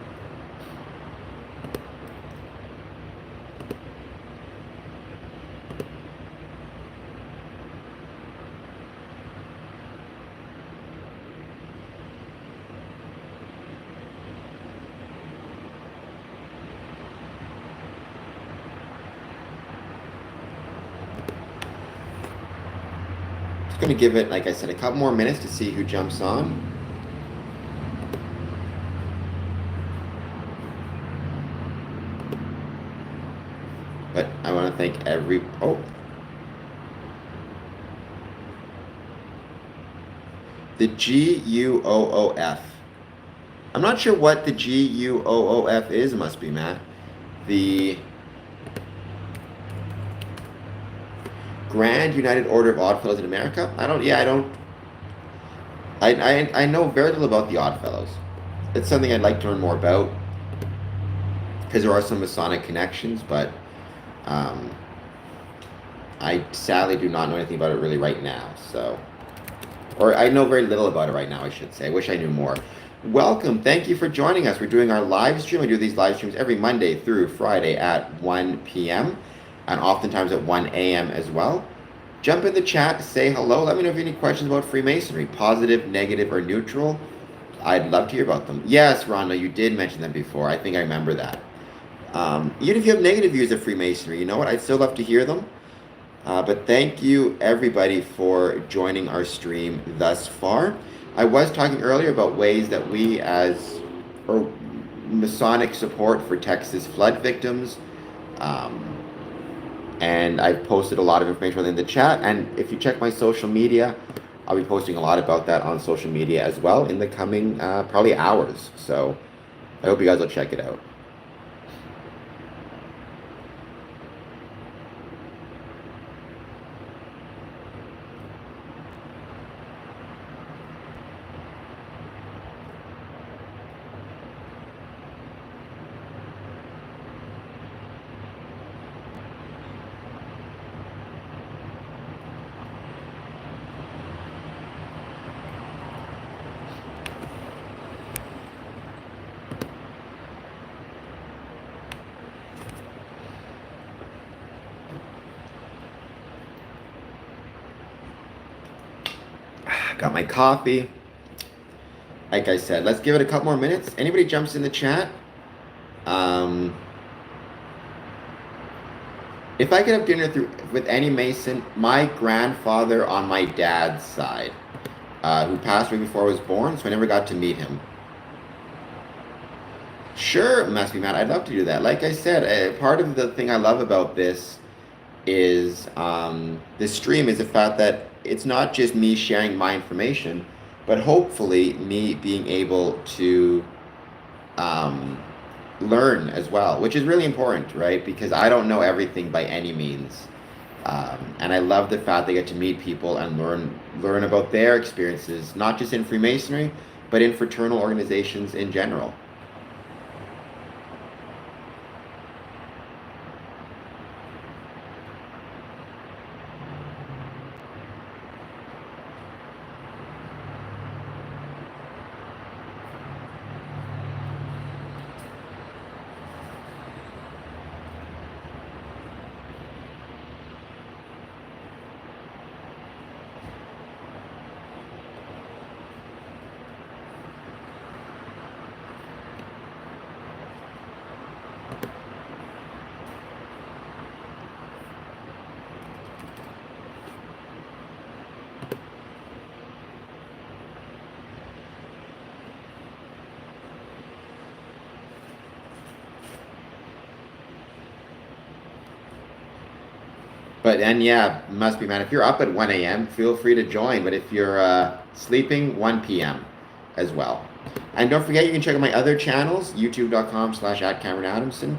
Going to give it, like I said, a couple more minutes to see who jumps on. But I want to thank the GUOOF. I'm not sure what the GUOOF is. It must be, Matt. The Grand United Order of Odd Fellows in America. I know very little about the Odd Fellows. It's something I'd like to learn more about because there are some Masonic connections, but I sadly do not know anything about it really right now. So, or I know very little about it right now, I should say. I wish I knew more. Welcome. Thank you for joining us. We're doing our live stream. We do these live streams every Monday through Friday at 1 p.m. and oftentimes at 1 a.m. as well. Jump in the chat, say hello. Let me know if you have any questions about Freemasonry, positive, negative, or neutral. I'd love to hear about them. Yes, Rhonda, you did mention them before. I think I remember that. Even if you have negative views of Freemasonry, you know what? I'd still love to hear them. But thank you, everybody, for joining our stream thus far. I was talking earlier about ways that we or Masonic support for Texas flood victims, And I've posted a lot of information within the chat. And if you check my social media, I'll be posting a lot about that on social media as well in the coming probably hours. So I hope you guys will check it out. Got my coffee. Like I said, let's give it a couple more minutes. Anybody jumps in the chat? If I could have dinner with any Mason, my grandfather on my dad's side, who passed away before I was born, so I never got to meet him. Sure, must be mad. I'd love to do that. Like I said, part of the thing I love about this is this stream is the fact that it's not just me sharing my information, but hopefully me being able to learn as well, which is really important, right? Because I don't know everything by any means. And I love the fact they get to meet people and learn about their experiences, not just in Freemasonry, but in fraternal organizations in general. But then, yeah, must be, man. If you're up at 1 a.m., feel free to join. But if you're sleeping, 1 p.m. as well. And don't forget, you can check out my other channels, youtube.com/@CameronAdamson,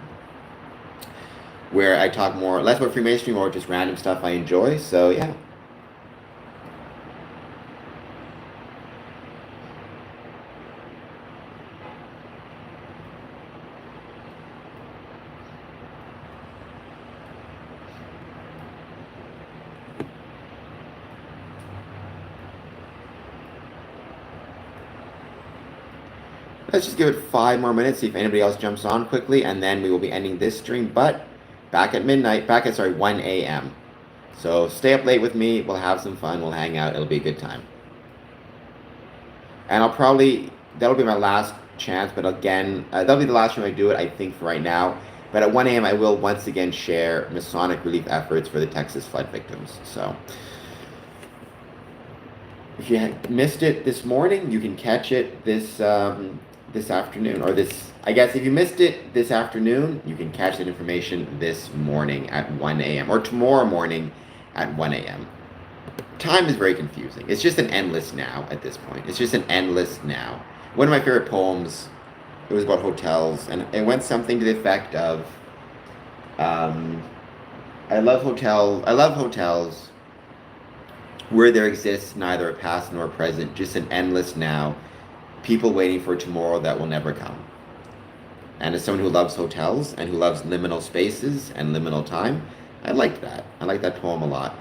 where I talk less about Freemasonry, more just random stuff I enjoy. So, yeah. Let's just give it 5 more minutes, see if anybody else jumps on quickly, and then we will be ending this stream, but back at 1 a.m. So stay up late with me, we'll have some fun, we'll hang out, it'll be a good time. And that'll be my last chance, but again, that'll be the last time I do it, I think, for right now. But at 1 a.m. I will once again share Masonic relief efforts for the Texas flood victims. So if you missed it this morning, you can catch it this afternoon, or I guess if you missed it this afternoon, you can catch that information this morning at 1 a.m. or tomorrow morning at 1 a.m. Time is very confusing. It's just an endless now at this point. It's just an endless now. One of my favorite poems, it was about hotels, and it went something to the effect of, I love hotels where there exists neither a past nor a present, just an endless now. People waiting for tomorrow that will never come. And as someone who loves hotels and who loves liminal spaces and liminal time, I like that. I like that poem a lot.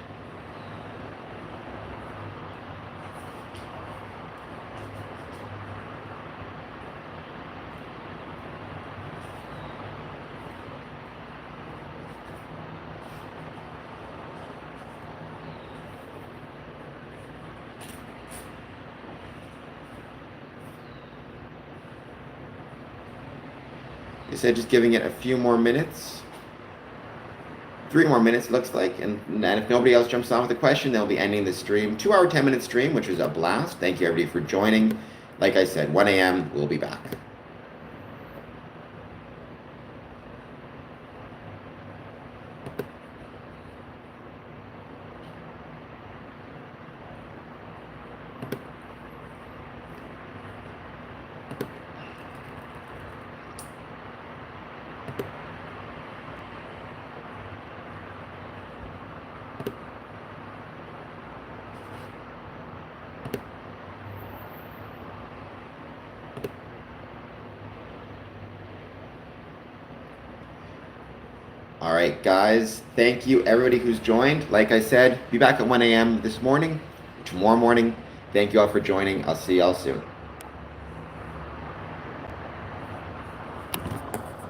I said just giving it a few more minutes. 3 more minutes looks like, and if nobody else jumps on with a question, they'll be ending the stream. 2-hour, 10-minute stream, which was a blast. Thank you everybody for joining. Like I said, 1 a.m. we'll be back. right, guys. Thank you, everybody who's joined. Like I said, be back at 1 a.m. this morning, tomorrow morning. Thank you all for joining. I'll see y'all soon.